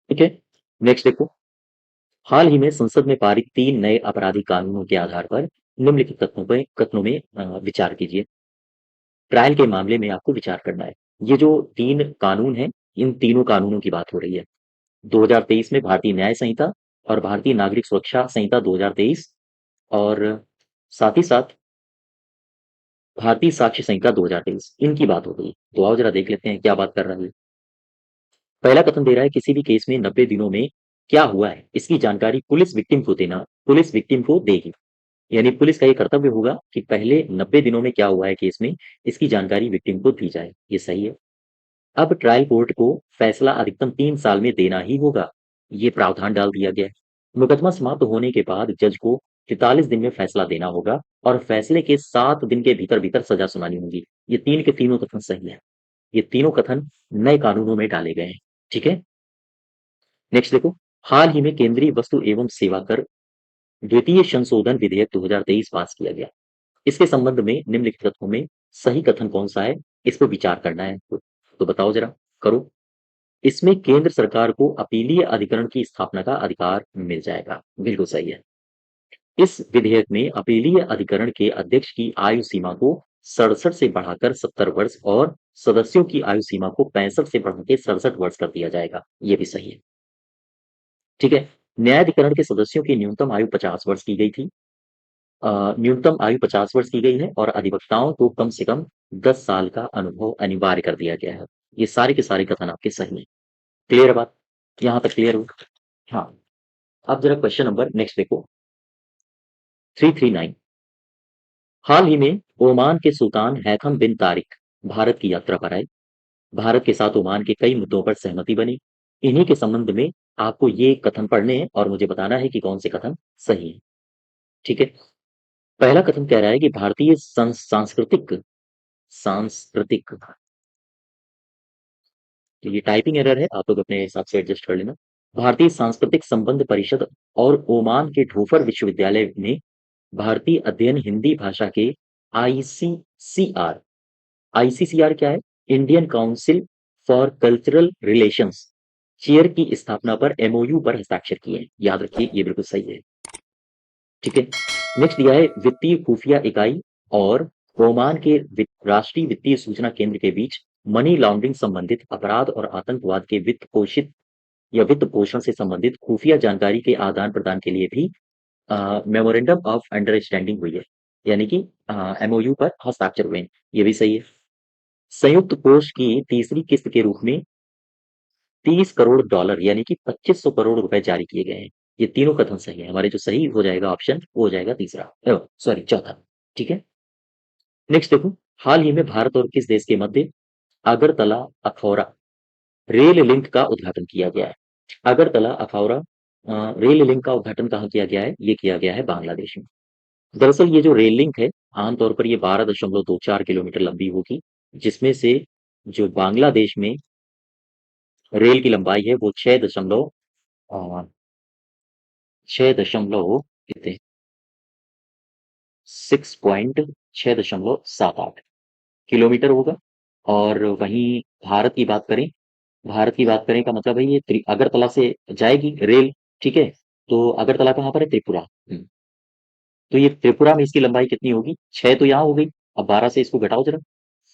ठीक है। नेक्स्ट देखो, हाल ही में संसद में पारित 3 नए आपराधिक कानूनों के आधार पर निम्नलिखित कथनों में विचार कीजिए। ट्रायल के मामले में आपको विचार करना है। ये जो 3 कानून हैं, इन तीनों कानूनों की बात हो रही है। 2023 में भारतीय न्याय संहिता और भारतीय नागरिक सुरक्षा संहिता 2023, और साथ ही साथ भारतीय साक्ष्य संहिता 2023, इनकी बात हो गई। तो आओ जरा देख लेते हैं क्या बात कर रहा है। पहला कथन दे रहा है किसी भी केस में 90 दिनों में क्या हुआ है इसकी जानकारी पुलिस विक्टिम को देना, पुलिस विक्टिम को देगी। यानी पुलिस का ये कर्तव्य होगा कि पहले 90 दिनों में क्या हुआ है केस में, इसकी जानकारी विक्टिम को दी जाए। ये सही है। अब ट्रायल कोर्ट को फैसला अधिकतम 3 साल में देना ही होगा, ये प्रावधान डाल दिया गया है। मुकदमा समाप्त होने के बाद जज को 43 दिन में फैसला देना होगा और फैसले के 7 दिन के भीतर भीतर सजा सुनानी होगी। ये तीन के तीनों कथन सही है। ये तीनों कथन नए कानूनों में डाले गए हैं। ठीक है। नेक्स्ट देखो, हाल ही में केंद्रीय वस्तु एवं सेवा कर द्वितीय संशोधन विधेयक 2023 पास किया गया। इसके संबंध में निम्नलिखित कथनों में सही कथन कौन सा है, इस पर विचार करना है। तो बताओ जरा, करो। इसमें केंद्र सरकार को अपीलीय अधिकरण की स्थापना का अधिकार मिल जाएगा। बिल्कुल सही है। इस विधेयक में अपीलीय अधिकरण के अध्यक्ष की आयु सीमा को 67 से बढ़ाकर 70 वर्ष और सदस्यों की आयु सीमा को 65 से बढ़ाकर 67 वर्ष कर दिया जाएगा। ये भी सही है। ठीक है। न्यायाधिकरण के सदस्यों की न्यूनतम आयु 50 वर्ष की गई थी। न्यूनतम आयु 50 वर्ष की गई है और अधिवक्ताओं को कम से कम 10 साल का अनुभव अनिवार्य कर दिया गया है। ये सारे के सारे कथन आपके सही हैं। क्लियर है बात? यहाँ तक क्लियर हो? हाँ। अब जरा क्वेश्चन नंबर नेक्स्ट देखो, 339। हाल ही में ओमान के सुल्तान हैथम बिन तारिक भारत की यात्रा पर आए। भारत के साथ ओमान के कई मुद्दों पर सहमति बनी। इन्हीं के संबंध में आपको ये कथन पढ़ने हैं और मुझे बताना है कि कौन से कथन सही है। ठीक है। पहला कथन कह रहा है कि भारतीय सांस्कृतिक सांस्कृतिक तो ये टाइपिंग एरर है, आप लोग अपने हिसाब से एडजस्ट कर लेना। भारतीय सांस्कृतिक संबंध परिषद और ओमान के ढोफर विश्वविद्यालय ने भारतीय अध्ययन हिंदी भाषा के आईसीसीआर, आईसीसीआर क्या है, Indian council for cultural relations chair की स्थापना पर एमओयू पर हस्ताक्षर किए हैं। याद रखिए, ये बिल्कुल सही है। ठीक है। नेक्स्ट दिया है वित्तीय खुफिया इकाई और ओमान के राष्ट्रीय वित्तीय सूचना केंद्र के बीच मनी लॉन्ड्रिंग संबंधित अपराध और आतंकवाद के वित्त पोषित या वित्त पोषण से संबंधित खुफिया जानकारी के आदान प्रदान के लिए भी मेमोरेंडम ऑफ अंडरस्टैंडिंग हुई है। यानी कि एमओयू पर हस्ताक्षर हुए हैं, ये भी सही है। संयुक्त कोष की तीसरी किस्त के रूप में $30 करोड़ यानी कि 2500 करोड़ रुपए जारी किए गए हैं। ये तीनों कथन सही है। हमारे जो सही हो जाएगा ऑप्शन वो हो जाएगा तीसरा, सॉरी चौथा। ठीक है। नेक्स्ट देखो, हाल ही में भारत और किस देश के मध्य अगरतला अखौरा रेल लिंक का उद्घाटन किया गया है? अगरतला अखौरा रेल लिंक का उद्घाटन कहाँ किया गया है? ये किया गया है बांग्लादेश में। दरअसल ये जो रेल लिंक है, आमतौर पर ये 12.24 किलोमीटर लंबी होगी, जिसमें से जो बांग्लादेश में रेल की लंबाई है वो 6 कितने 6.78 किलोमीटर होगा। और वहीं भारत की बात करें, भारत की बात करें का मतलब है ये अगरतला से जाएगी रेल। ठीक है। तो अगरतला कहाँ पर है? त्रिपुरा। तो ये त्रिपुरा में इसकी लंबाई कितनी होगी? 6 तो यहाँ हो गई। अब 12 से इसको घटाओ जरा।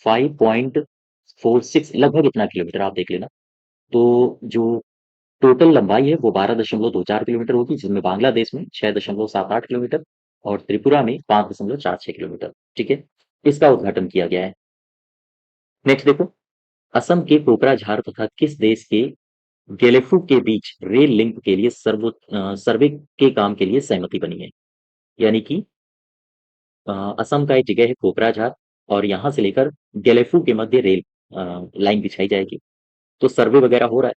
5.46 लगभग इतना किलोमीटर आप देख लेना। तो जो टोटल लंबाई है वो 12.24 किलोमीटर होगी, जिसमें बांग्लादेश में 6.78 किलोमीटर और त्रिपुरा में 5.46 किलोमीटर। ठीक है। इसका उद्घाटन किया गया है। नेक्स्ट देखो, असम के कोकराझार तथा किस देश के गेलेफू के बीच रेल लिंक के लिए सर्वे के काम के लिए सहमति बनी है? यानी कि असम का एक जगह है कोकराझार और यहाँ से लेकर गेलेफू के मध्य रेल लाइन बिछाई जाएगी। तो सर्वे वगैरह हो रहा है।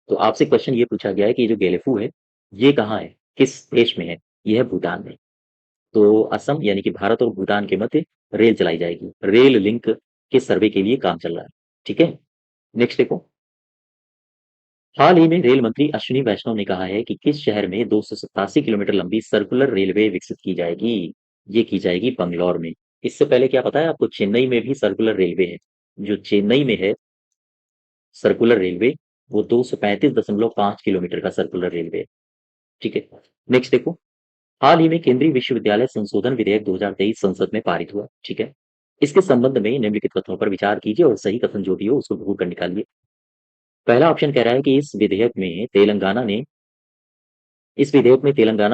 तो आपसे क्वेश्चन ये पूछा गया है कि ये जो गेलेफू है ये कहाँ है, किस देश में है? ये है भूटान में। तो असम यानी कि भारत और भूटान के मध्य रेल चलाई जाएगी। रेल लिंक के सर्वे के लिए काम चल रहा है। ठीक है। नेक्स्ट देखो, हाल ही में रेल मंत्री अश्विनी वैष्णव ने कहा है कि किस शहर में 287 किलोमीटर लंबी सर्कुलर रेलवे विकसित की जाएगी? ये की जाएगी बंगलौर में। इससे पहले क्या पता है आपको, चेन्नई में भी सर्कुलर रेलवे है। जो चेन्नई में है सर्कुलर रेलवे, वो 235.5 किलोमीटर का सर्कुलर रेलवे है। ठीक है। नेक्स्ट देखो, हाल ही में केंद्रीय विश्वविद्यालय संशोधन विधेयक 2023 संसद में पारित हुआ। ठीक है। इसके संबंध में निम्नलिखित कथनों पर विचार कीजिए और सही कथन जो भी हो उसको ढूंढ कर निकालिए। पहला ऑप्शन कह रहा है कि इस विधेयक में तेलंगाना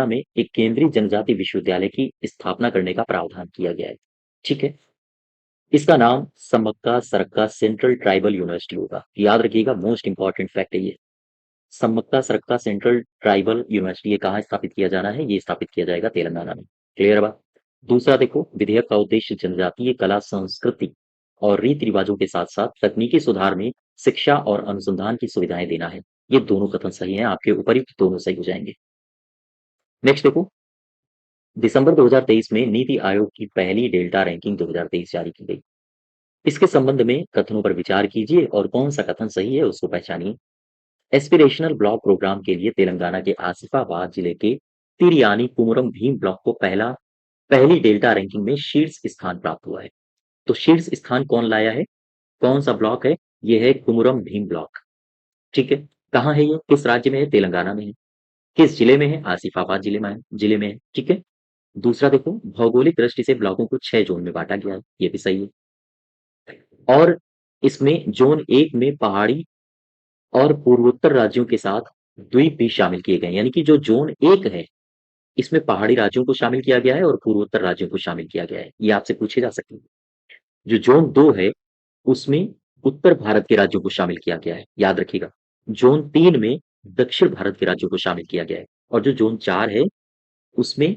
में एक केंद्रीय जनजाति विश्वविद्यालय की स्थापना करने का प्रावधान किया गया है। ठीक है। इसका नाम समक्का सरक्का सेंट्रल ट्राइबल यूनिवर्सिटी होगा। याद रखिएगा, मोस्ट इंपॉर्टेंट फैक्ट है ये। समक्का सरक्का सेंट्रल ट्राइबल यूनिवर्सिटी ये कहाँ स्थापित किया जाना है? ये स्थापित किया जाएगा तेलंगाना में। क्लियर बात। दूसरा देखो, विधेयक का उद्देश्य जनजातीय कला संस्कृति और रीति रिवाजों के साथ साथ तकनीकी सुधार में शिक्षा और अनुसंधान की सुविधाएं देना है। ये दोनों कथन सही हैं, आपके उपर्युक्त दोनों सही हो जाएंगे। नेक्स्ट देखो, दिसंबर 2023 में नीति आयोग की पहली डेल्टा रैंकिंग 2023 जारी की गई। इसके संबंध में कथनों पर विचार कीजिए और कौन सा कथन सही है उसको पहचानिए। एस्पिरेशनल ब्लॉक प्रोग्राम के लिए तेलंगाना के आसिफाबाद जिले के तिरियानी कुमुरम भीम ब्लॉक को पहली डेल्टा रैंकिंग में शीर्ष स्थान प्राप्त हुआ है। तो शीर्ष स्थान कौन लाया है? कौन सा ब्लॉक है? ये है कुमुरम भीम ब्लॉक। ठीक है। कहाँ है ये? किस राज्य में है? तेलंगाना में है। किस जिले में है? आसिफाबाद जिले में है। ठीक है। दूसरा देखो, भौगोलिक दृष्टि से ब्लॉकों को 6 जोन में बांटा गया है। ये भी सही है। और इसमें जोन 1 में पहाड़ी और पूर्वोत्तर राज्यों के साथ द्वीप भी शामिल किए गए हैं। यानी कि जो जोन 1 है, इसमें पहाड़ी राज्यों को शामिल किया गया है और पूर्वोत्तर राज्यों को शामिल किया गया है। ये आपसे पूछे जा सकते हैं। जो जोन 2 है, उसमें उत्तर भारत के राज्यों को शामिल किया गया है। याद रखिएगा। जोन 3 में दक्षिण भारत के राज्यों को शामिल किया गया है। और जो जोन 4 है, उसमें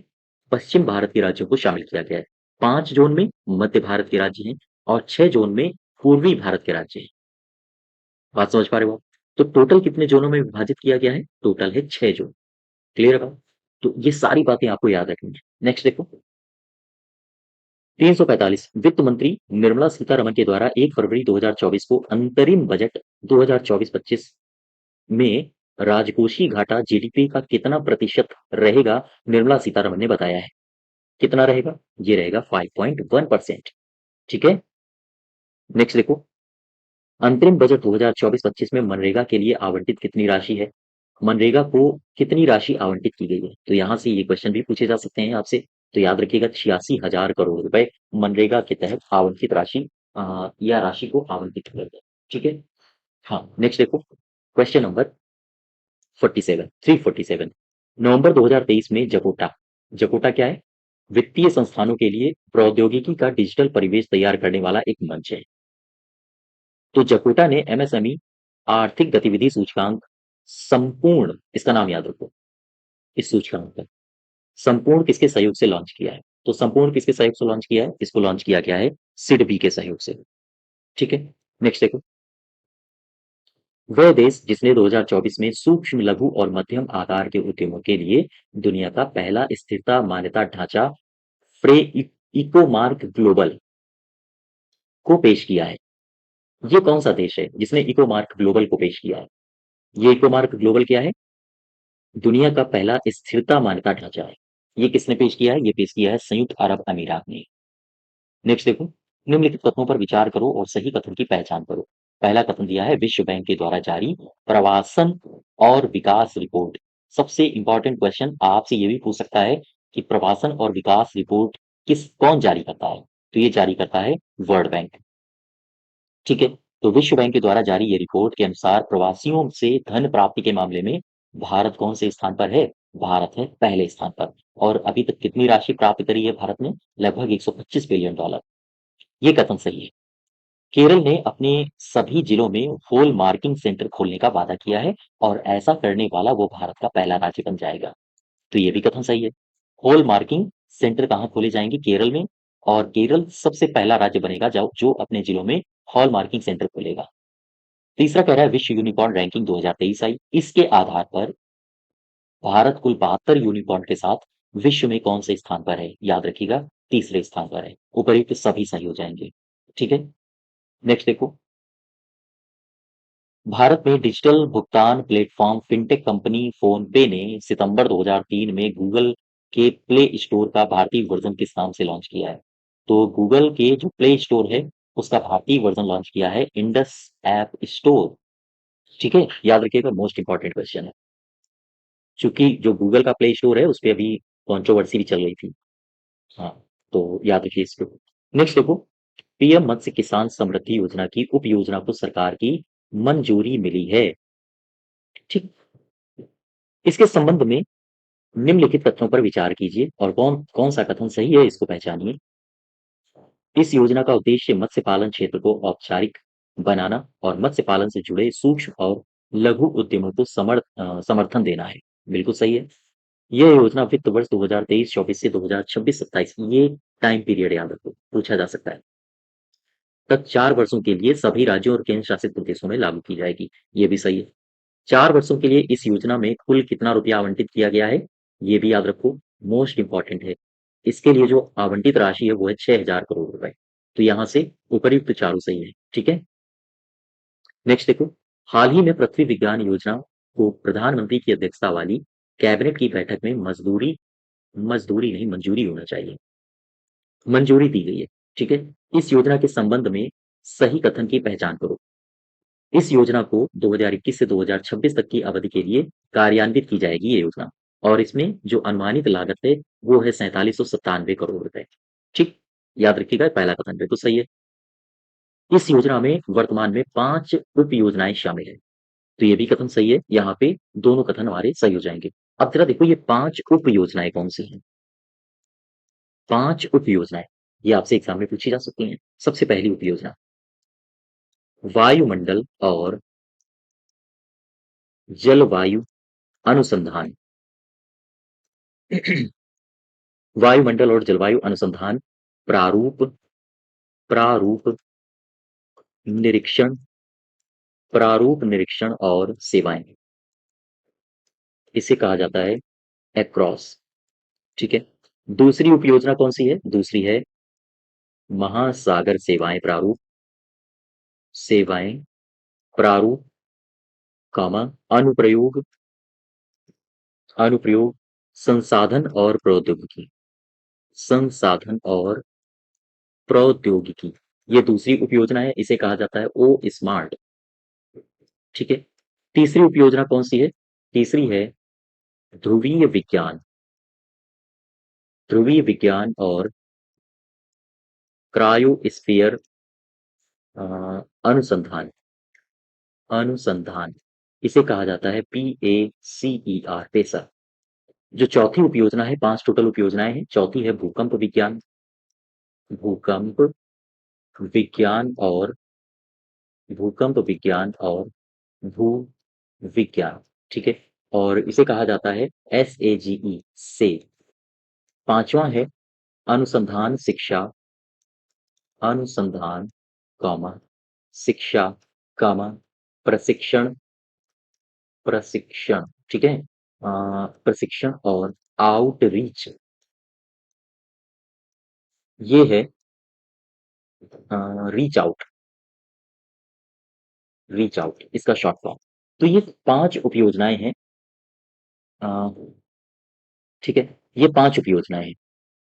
पश्चिम भारत के राज्यों को शामिल किया गया है। 5 जोन में मध्य भारत के राज्य हैं और 6 जोन में पूर्वी भारत के राज्य हैं। बात समझ पा रहे हो आप? तो टोटल कितने जोनों में विभाजित किया गया है? टोटल है 6 जोन। क्लियर है बात? तो ये सारी बातें आपको याद रखनी है। नेक्स्ट देखो, 345 वित्त मंत्री निर्मला सीतारमण के द्वारा 1 फरवरी 2024 को अंतरिम बजट 2024-25 में राजकोषीय घाटा जीडीपी का कितना प्रतिशत रहेगा, निर्मला सीतारमण ने बताया है। कितना रहेगा? ये रहेगा 5.1%। ठीक है। नेक्स्ट देखो, अंतरिम बजट 2024-25 में मनरेगा के लिए आवंटित कितनी राशि है? मनरेगा को कितनी राशि आवंटित की गई है? तो यहाँ से ये क्वेश्चन भी पूछे जा सकते हैं आपसे। तो याद रखिएगा, 86,000 करोड़ रुपए मनरेगा के तहत आवंटित राशि या राशि को आवंटित किया गया। ठीक है। हाँ, नेक्स्ट देखो, क्वेश्चन नंबर 47 347। नवंबर 2023 में जकोटा जकोटा क्या है? वित्तीय संस्थानों के लिए प्रौद्योगिकी का डिजिटल परिवेश तैयार करने वाला एक मंच है। तो जकोटा ने एमएसएमई आर्थिक गतिविधि सूचकांक संपूर्ण, इसका नाम याद रखो, इस सूचकांक का संपूर्ण किसके सहयोग से लॉन्च किया है? तो संपूर्ण किसके सहयोग से लॉन्च किया है? इसको लॉन्च किया गया है सिडबी के सहयोग से। ठीक है, नेक्स्ट देखो। वह देश जिसने 2024 में सूक्ष्म, लघु और मध्यम आकार के उद्यमों के लिए दुनिया का पहला स्थिरता मान्यता ढांचा फ्रे इकोमार्क ग्लोबल को पेश किया है। ये कौन सा देश है जिसने इकोमार्क ग्लोबल को पेश किया है? ये इकोमार्क ग्लोबल क्या है? दुनिया का पहला स्थिरता मान्यता ढांचा है। ये किसने पेश किया है? ये पेश किया है संयुक्त अरब अमीरात ने। नेक्स्ट देखो। निम्नलिखित कथनों पर विचार करो और सही कथन की पहचान करो। पहला कथन दिया है विश्व बैंक के द्वारा जारी प्रवासन और विकास रिपोर्ट। सबसे इंपॉर्टेंट क्वेश्चन आपसे ये भी पूछ सकता है कि प्रवासन और विकास रिपोर्ट कौन जारी करता है? तो ये जारी करता है वर्ल्ड बैंक। ठीक है, तो विश्व बैंक के द्वारा जारी ये रिपोर्ट के अनुसार प्रवासियों से धन प्राप्ति के मामले में भारत कौन से स्थान पर है? भारत है पहले स्थान पर। और अभी तक कितनी राशि प्राप्त करी है भारत ने? लगभग 125 बिलियन डॉलर। ये कथन सही है। केरल ने अपने सभी जिलों में होल मार्किंग सेंटर खोलने का वादा किया है और ऐसा करने वाला वो भारत का पहला राज्य बन जाएगा। तो ये भी कथन सही है। होल मार्किंग सेंटर कहाँ खोले जाएंगे? केरल में। और केरल सबसे पहला राज्य बनेगा जो अपने जिलों में हॉल मार्किंग सेंटर खोलेगा। तीसरा कह रहा है विश्व यूनिकॉर्न रैंकिंग 2023 आई। इसके आधार पर भारत कुल 72 यूनिकॉर्न के साथ विश्व में कौन से स्थान पर है? याद रखिएगा, तीसरे स्थान पर है। उपयुक्त सभी सही हो जाएंगे। ठीक है, नेक्स्ट देखो। भारत में डिजिटल भुगतान प्लेटफॉर्म फिनटेक कंपनी फोनपे ने सितंबर 2003 में गूगल के प्ले स्टोर का भारतीय वर्जन किस नाम से लॉन्च किया है? तो गूगल के जो प्ले स्टोर है उसका भारतीय वर्जन लॉन्च किया है इंडस ऐप स्टोर। ठीक है, याद रखिएगा, मोस्ट इंपॉर्टेंट क्वेश्चन है। चूंकि जो गूगल का प्ले स्टोर है उस पर अभी कॉन्ट्रोवर्सी भी चल रही थी। हाँ, तो याद रखिए इसको। नेक्स्ट देखो। पीएम मत्स्य किसान समृद्धि योजना की उप योजना को सरकार की मंजूरी मिली है। ठीक, इसके संबंध में निम्नलिखित तथ्यों पर विचार कीजिए और कौन कौन सा कथन सही है इसको पहचानिए। इस योजना का उद्देश्य मत्स्य पालन क्षेत्र को औपचारिक बनाना और मत्स्य पालन से जुड़े सूक्ष्म और लघु उद्यमों को समर्थन देना है। बिल्कुल सही है। यह योजना वित्त वर्ष 2023-24 से 2026-27, ये टाइम पीरियड याद रखो, पूछा जा सकता है, तक 4 वर्षों के लिए सभी राज्यों और केंद्र शासित प्रदेशों में लागू की जाएगी। ये भी सही है। 4 वर्षों के लिए इस योजना में कुल कितना रुपया आवंटित किया गया है? ये भी याद रखो, मोस्ट इंपॉर्टेंट है। इसके लिए जो आवंटित राशि है वो है 6,000 करोड़ रुपए। तो यहाँ से उपर्युक्त चारों सही है। ठीक है, नेक्स्ट देखो। हाल ही में पृथ्वी विज्ञान योजना को प्रधानमंत्री की अध्यक्षता वाली कैबिनेट की बैठक में मजदूरी मजदूरी नहीं मंजूरी होना चाहिए, मंजूरी दी गई है। ठीक है, इस योजना के संबंध में सही कथन की पहचान करो। इस योजना को 2021 से 2026 तक की अवधि के लिए कार्यान्वित की जाएगी ये योजना। और इसमें जो अनुमानित लागत है वो है 4797 करोड़ रुपए। ठीक, याद रखिएगा, पहला कथन बिल्कुल सही है। इस योजना में वर्तमान में 5 उप योजनाएं शामिल है। तो ये भी कथन सही है। यहाँ पे दोनों कथन हमारे सही हो जाएंगे। अब जरा देखो ये 5 उप योजनाएं कौन सी हैं? 5 उप योजनाएं ये आपसे एग्जाम में पूछी जा सकती हैं। सबसे पहली उप योजना वायुमंडल और जलवायु अनुसंधान। वायुमंडल और जलवायु अनुसंधान प्रारूप प्रारूप निरीक्षण प्रारूप निरीक्षण और सेवाएं, इसे कहा जाता है एक्रॉस। ठीक है, दूसरी उपयोजना कौन सी है? दूसरी है महासागर सेवाएं प्रारूप कामा अनुप्रयोग अनुप्रयोग संसाधन और प्रौद्योगिकी संसाधन और प्रौद्योगिकी, ये दूसरी उपयोजना है। इसे कहा जाता है ओ स्मार्ट। ठीक है, तीसरी उपयोजना कौन सी है? तीसरी है ध्रुवीय विज्ञान ध्रुवीय विज्ञान और क्रायोस्फीयर अनुसंधान अनुसंधान, इसे कहा जाता है PACER पेसर। जो चौथी उपयोजना है, 5 टोटल उपयोजनाएँ हैं। चौथी है भूकंप विज्ञान और भूकंप विज्ञान और भू-विज्ञान, ठीक है? और इसे कहा जाता है SAGE से। 5वां है अनुसंधान शिक्षा अनुसंधान, कॉमा, शिक्षा, कॉमा, प्रशिक्षण प्रशिक्षण, ठीक है? प्रशिक्षण और आउटरीच, ये है रीच आउट इसका शॉर्ट फॉर्म। तो ये 5 उपयोजनाएँ हैं, अ, ठीक है? ये 5 उपयोजनाएँ हैं।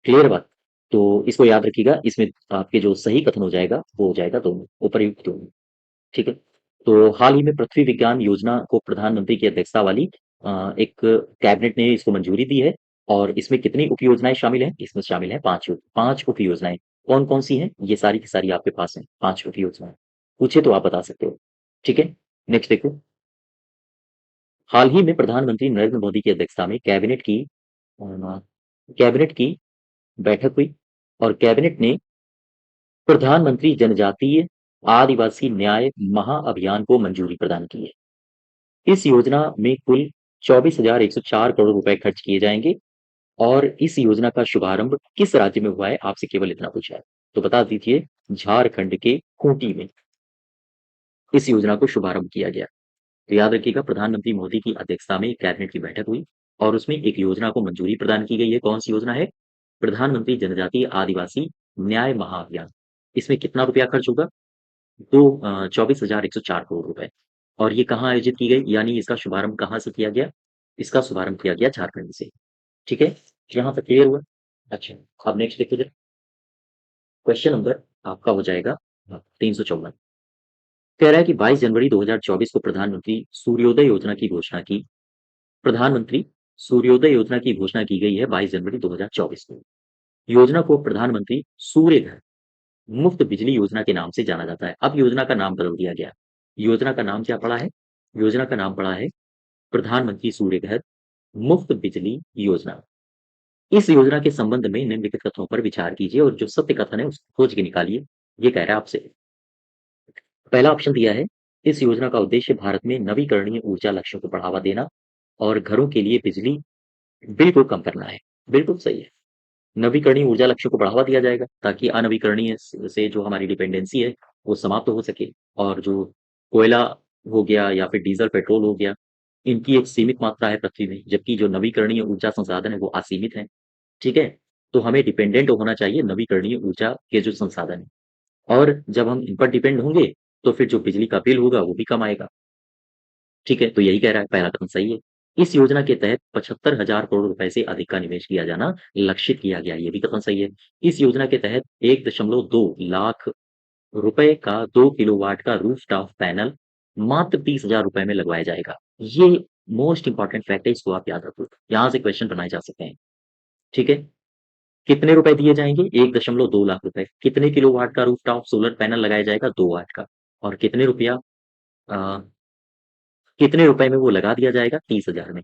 क्लियर बात? तो इसको याद रखिएगा, इसमें आपके जो सही कथन हो जाएगा, वो हो जाएगा दोनों, उपर्युक्त दोनों, ठीक है? तो हाल ही में पृथ्वी विज्ञान योजना को प्रधानमंत्री की अध्यक्षता वाली एक कैबिनेट ने इसको मंजूरी दी है। और इसमें कितनी उपयोजनाएँ शामिल हैं? इसमें शामिल हैं 5 उपयोजनाएँ। कौन-कौन सी हैं? ये सारी की सारी आपके पास हैं, 5 उपयोजनाएँ। पूछे तो आप बता सकते हो, ठीक है? नेक्स्ट देखो, हाल ही में प्रधानमंत्री नरेंद्र मोदी की अध्यक्षता में कैबिनेट की बैठक हुई और कैबिनेट ने प्रधानमंत्री जनजातीय आदिवासी न्याय महाअभियान को मंजूरी प्रदान की है। इस योजना में कुल 24,104 करोड़ रुपए खर्च किए जाएंगे। और इस योजना का शुभारंभ किस राज्य में हुआ है? आपसे केवल इतना पूछा है, तो बता दीजिए। झारखंड के खूंटी में इस योजना को शुभारंभ किया गया। तो याद रखिएगा, प्रधानमंत्री मोदी की अध्यक्षता में कैबिनेट की बैठक हुई और उसमें एक योजना को मंजूरी प्रदान की गई है। कौन सी योजना है? प्रधानमंत्री जनजातीय आदिवासी न्याय महाअभियान। इसमें कितना रुपया खर्च होगा? 24,104 करोड़ रुपए। और ये कहाँ आयोजित की गई, यानी इसका शुभारंभ कहाँ से किया गया? इसका शुभारंभ किया गया झारखंड से, ठीक है? यहाँ तक क्लियर हुआ? अच्छा, अब नेक्स्ट देखिए जरा। क्वेश्चन नंबर आपका हो जाएगा 354। कह रहा है कि 22 जनवरी 2024 को प्रधानमंत्री सूर्योदय योजना की घोषणा की गई है 22 जनवरी 2024 को। योजना को प्रधानमंत्री सूर्य घर मुफ्त बिजली योजना के नाम से जाना जाता है। अब योजना का नाम बदल दिया गया। योजना का नाम क्या पड़ा है? योजना का नाम पड़ा है प्रधानमंत्री सूर्य घर मुफ्त बिजली योजना। इस योजना के संबंध में निम्नलिखित कथनों पर विचार कीजिए और जो सत्य कथन है उसको खोज के निकालिए। ये कह रहा है आपसे। पहला ऑप्शन दिया है, इस योजना का उद्देश्य भारत में नवीकरणीय ऊर्जा लक्ष्यों को बढ़ावा देना और घरों के लिए बिजली बिल को कम करना है। बिल्कुल सही है। नवीकरणीय ऊर्जा लक्ष्यों को बढ़ावा दिया जाएगा ताकि अनवीकरणीय से जो हमारी डिपेंडेंसी है वो समाप्त हो सके। और जो कोयला हो गया या फिर डीजल पेट्रोल हो गया, इनकी एक सीमित मात्रा है पृथ्वी में, जबकि जो नवीकरणीय ऊर्जा संसाधन है वो असीमित है, ठीक है? तो हमें डिपेंडेंट होना चाहिए नवीकरणीय ऊर्जा के जो संसाधन है। और जब हम इन पर डिपेंड होंगे तो फिर जो बिजली का बिल होगा वो भी कम आएगा, ठीक है? तो यही कह रहा है, पहला कथन सही है। इस योजना के तहत 75,000 करोड़ रुपए से अधिक का निवेश किया जाना लक्षित किया गया, ये भी कथन सही है। इस योजना के तहत 1.2 लाख रुपए का 2 किलोवाट का रूफटॉप पैनल मात्र 30,000 रुपए में लगवाया जाएगा। ये मोस्ट इंपोर्टेंट फैक्ट है, इसको आप याद रखो। यहाँ से क्वेश्चन बनाए जा सकते हैं, ठीक है? कितने रुपए दिए जाएंगे? 1.2 लाख रुपए। कितने किलोवाट का रूफटॉप सोलर पैनल लगाया जाएगा? 2 वाट का। और अ, कितने रुपए में वो लगा दिया जाएगा? 30,000 में।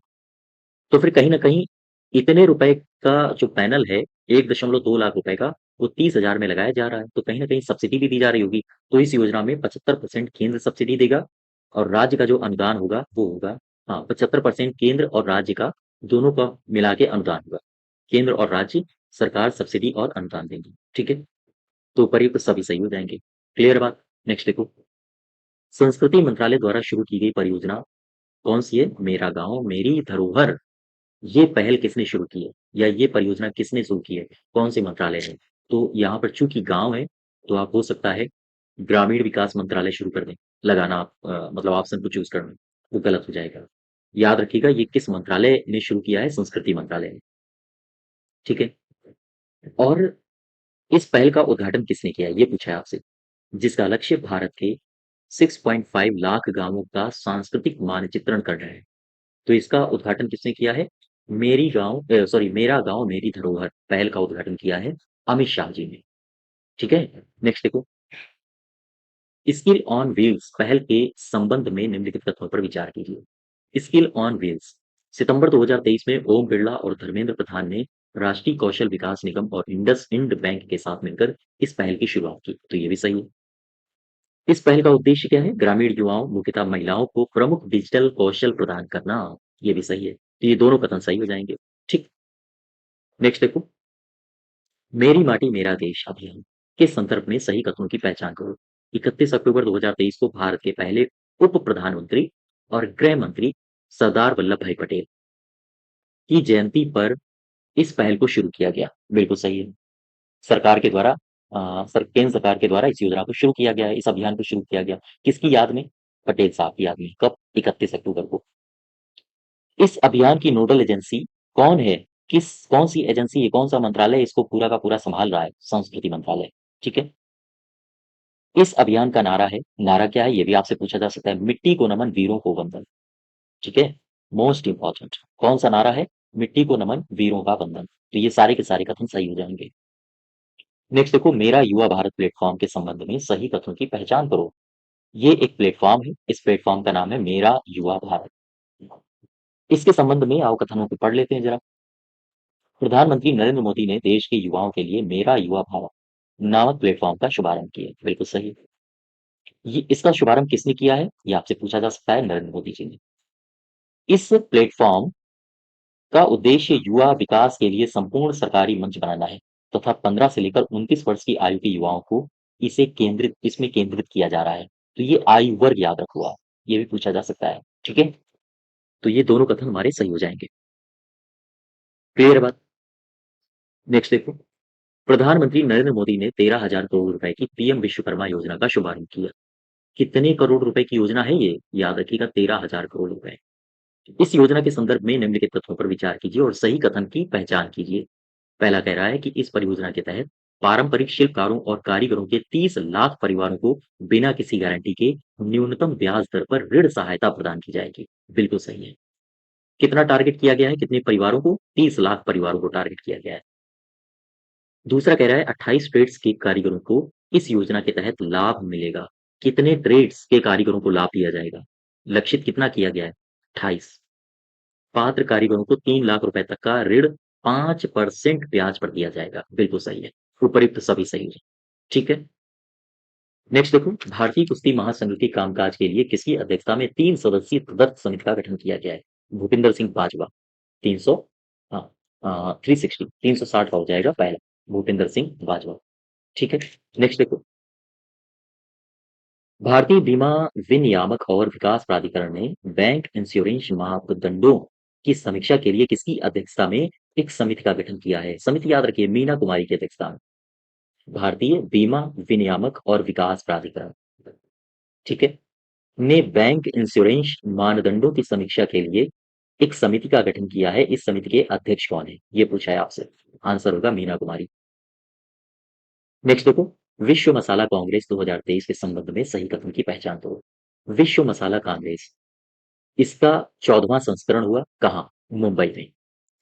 तो फिर कहीं न कहीं इतने रुपए का जो पैनल है, 1.2 लाख रुपए का, वो 30,000 में लगाया जा रहा है, तो कहीं न कहीं सब्सिडी भी दी जा रही होगी। तो इस योजना में 75% केंद्र सब्सिडी देगा और राज्य का जो अनुदान होगा, वो होगा, हाँ, 75% केंद्र और राज्य का, दोनों का मिला के अनुदान होगा। केंद्र और राज्य सरकार सब्सिडी और अनुदान देंगी, ठीक है? तो उपयुक्त सभी सही हो जाएँगे। क्लियर बात? नेक्स्ट देखो। संस्कृति मंत्रालय द्वारा शुरू की गई परियोजना कौन-सी है? मेरा गाँव मेरी धरोहर। ये पहल किसने शुरू की है या ये परियोजना किसने शुरू की है? कौन-से मंत्रालय ने? तो यहाँ पर चूँकि गाँव है, तो आप हो सकता है ग्रामीण विकास मंत्रालय शुरू कर दें। लगाना आप मतलब ऑप्शन को चूज़ करना, वो गलत हो जाएगा। याद रखिएगा, ये किस मंत्रालय ने शुरू किया है? संस्कृति मंत्रालय ने, ठीक है? और इस पहल का उद्घाटन किसने किया है? ये पूछा है आपसे। जिसका लक्ष्य भारत के 6.5 लाख गाँवों का सांस्कृतिक मानचित्रण करना है। तो इसका उद्घाटन किसने किया है? मेरा गाँव मेरी धरोहर पहल का उद्घाटन किया है अमित शाह जी ने, ठीक है? नेक्स्ट देखो, स्किल ऑन व्हील्स पहल के संबंध में निम्नलिखित तथ्यों पर विचार कीजिए। स्किल ऑन व्हील्स सितंबर 2023 में ओम बिरला और धर्मेंद्र प्रधान ने राष्ट्रीय कौशल विकास निगम और इंडस इंड बैंक के साथ मिलकर इस पहल की शुरुआत की, तो ये भी सही है। इस पहल का उद्देश्य क्या है? ग्रामीण युवाओं, मुख्यतः महिलाओं को प्रमुख डिजिटल कौशल प्रदान करना, ये भी सही है। तो ये दोनों कथन सही हो जाएंगे। ठीक। नेक्स्ट देखो, मेरी माटी मेरा देश अभियान के संदर्भ में सही कथनों की पहचान करो। 31 अक्टूबर 2023 को भारत के पहले उप प्रधानमंत्री और गृह मंत्री सरदार वल्लभ भाई पटेल की जयंती पर इस पहल को शुरू किया गया। बिल्कुल सही है। सरकार के द्वारा केंद्र सरकार के द्वारा इस योजना को शुरू किया गया है, इस अभियान को शुरू किया गया। किसकी याद में? पटेल साहब की याद में। कब? 31 अक्टूबर को। इस अभियान की नोडल एजेंसी कौन है? कौन सी एजेंसी है, कौन सा मंत्रालय इसको पूरा का पूरा संभाल रहा है? संस्कृति मंत्रालय। ठीक है। इस अभियान का नारा क्या है? ये भी आपसे पूछा जा सकता है। मिट्टी को नमन, वीरों को वंदन। ठीक है। मोस्ट इंपॉर्टेंट कौन सा नारा है? मिट्टी को नमन, वीरों का वंदन। तो ये सारे के सारे कथन सही हो जाएंगे। नेक्स्ट देखो, मेरा युवा भारत प्लेटफॉर्म के संबंध में सही कथनों की पहचान करो। ये एक प्लेटफॉर्म है, इस प्लेटफॉर्म का नाम है मेरा युवा भारत। इसके संबंध में आओ कथनों को पढ़ लेते हैं जरा। प्रधानमंत्री नरेंद्र मोदी ने देश के युवाओं के लिए मेरा युवा भारत नामक प्लेटफॉर्म का शुभारंभ किया। बिल्कुल सही। ये इसका शुभारंभ किसने किया है? ये आपसे पूछा जा सकता है। नरेंद्र मोदी जी ने। इस प्लेटफॉर्म का उद्देश्य युवा विकास के लिए संपूर्ण सरकारी मंच बनाना है तथा 15 से लेकर 29 वर्ष की आयु के युवाओं को इसमें केंद्रित किया जा रहा है। तो ये आयु वर्ग याद रखो आप, ये भी पूछा जा सकता है। ठीक है। तो ये दोनों कथन हमारे सही हो जाएंगे। क्लियर बात? नेक्स्ट देखो, प्रधानमंत्री नरेंद्र मोदी ने 13,000 करोड़ रुपए की पीएम विश्वकर्मा योजना का शुभारंभ किया। कितने करोड़ रुपए की योजना है ये? याद रखिएगा, 13,000 करोड़ रुपए। इस योजना के संदर्भ में निम्नलिखित तथ्यों पर विचार कीजिए और सही कथन की पहचान कीजिए। पहला कह रहा है कि इस परियोजना के तहत पारंपरिक शिल्पकारों और कारीगरों के 30 लाख परिवारों को बिना किसी गारंटी के न्यूनतम ब्याज दर पर ऋण सहायता प्रदान की जाएगी। बिल्कुल सही है। कितना टारगेट किया गया है? कितने परिवारों को? 30 लाख परिवारों को टारगेट किया गया है। दूसरा कह रहा है 28 ट्रेड्स के कारीगरों को इस योजना के तहत लाभ मिलेगा। कितने ट्रेड्स के कारीगरों को लाभ दिया जाएगा? लक्षित कितना किया गया है? 28। पात्र कारीगरों को 3 लाख रुपए तक का ऋण 5% ब्याज पर दिया जाएगा। बिल्कुल सही है। उपयुक्त सभी सही है। ठीक है। नेक्स्ट देखो, भारतीय कुश्ती महासंघ के कामकाज के लिए किसकी अध्यक्षता में 3 सदस्यीय तदर्थ समिति का गठन किया गया है? भूपिंदर सिंह बाजवा। 300, हाँ, 360, 360 का हो जाएगा पहला। भूपिंदर सिंह बाजवा। ठीक है। नेक्स्ट देखो, भारतीय बीमा विनियामक और विकास प्राधिकरण ने बैंक इंश्योरेंस मापदंडों की समीक्षा के लिए किसकी अध्यक्षता में एक समिति का गठन किया है? समिति याद रखिए, मीना कुमारी की अध्यक्षता में। भारतीय बीमा विनियामक और विकास प्राधिकरण, ठीक है, ने बैंक इंश्योरेंस मानदंडों की समीक्षा के लिए एक समिति का गठन किया है। इस समिति के अध्यक्ष कौन है? ये पूछा है आपसे। आंसर होगा मीना कुमारी। नेक्स्ट देखो, विश्व मसाला कांग्रेस 2023 के संबंध में सही कथन की पहचान करो। विश्व मसाला कांग्रेस, इसका 14वां संस्करण हुआ कहाँ? मुंबई में।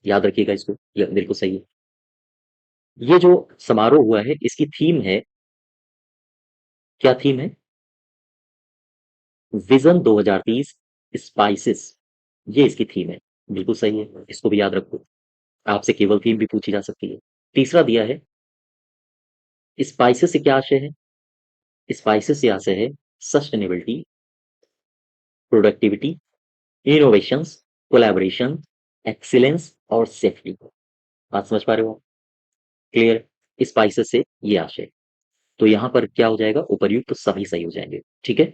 याद रखिएगा इसको, ये बिल्कुल सही है। ये जो समारोह हुआ है इसकी थीम है, क्या थीम है? विजन 2030 स्पाइसेस, ये इसकी थीम है। बिल्कुल सही है, इसको भी याद रखो। आपसे केवल थीम भी पूछी जा सकती है। तीसरा दिया है, स्पाइसेस से क्या आशय है? स्पाइसेस से आशय है sustainability, productivity, innovations, collaboration, excellence और सेफ्टी। बात समझ पा रहे हो? क्लियर? स्पाइसेस से ये आशय। तो यहां पर क्या हो जाएगा? उपर्युक्त तो सभी सही हो जाएंगे। ठीक है।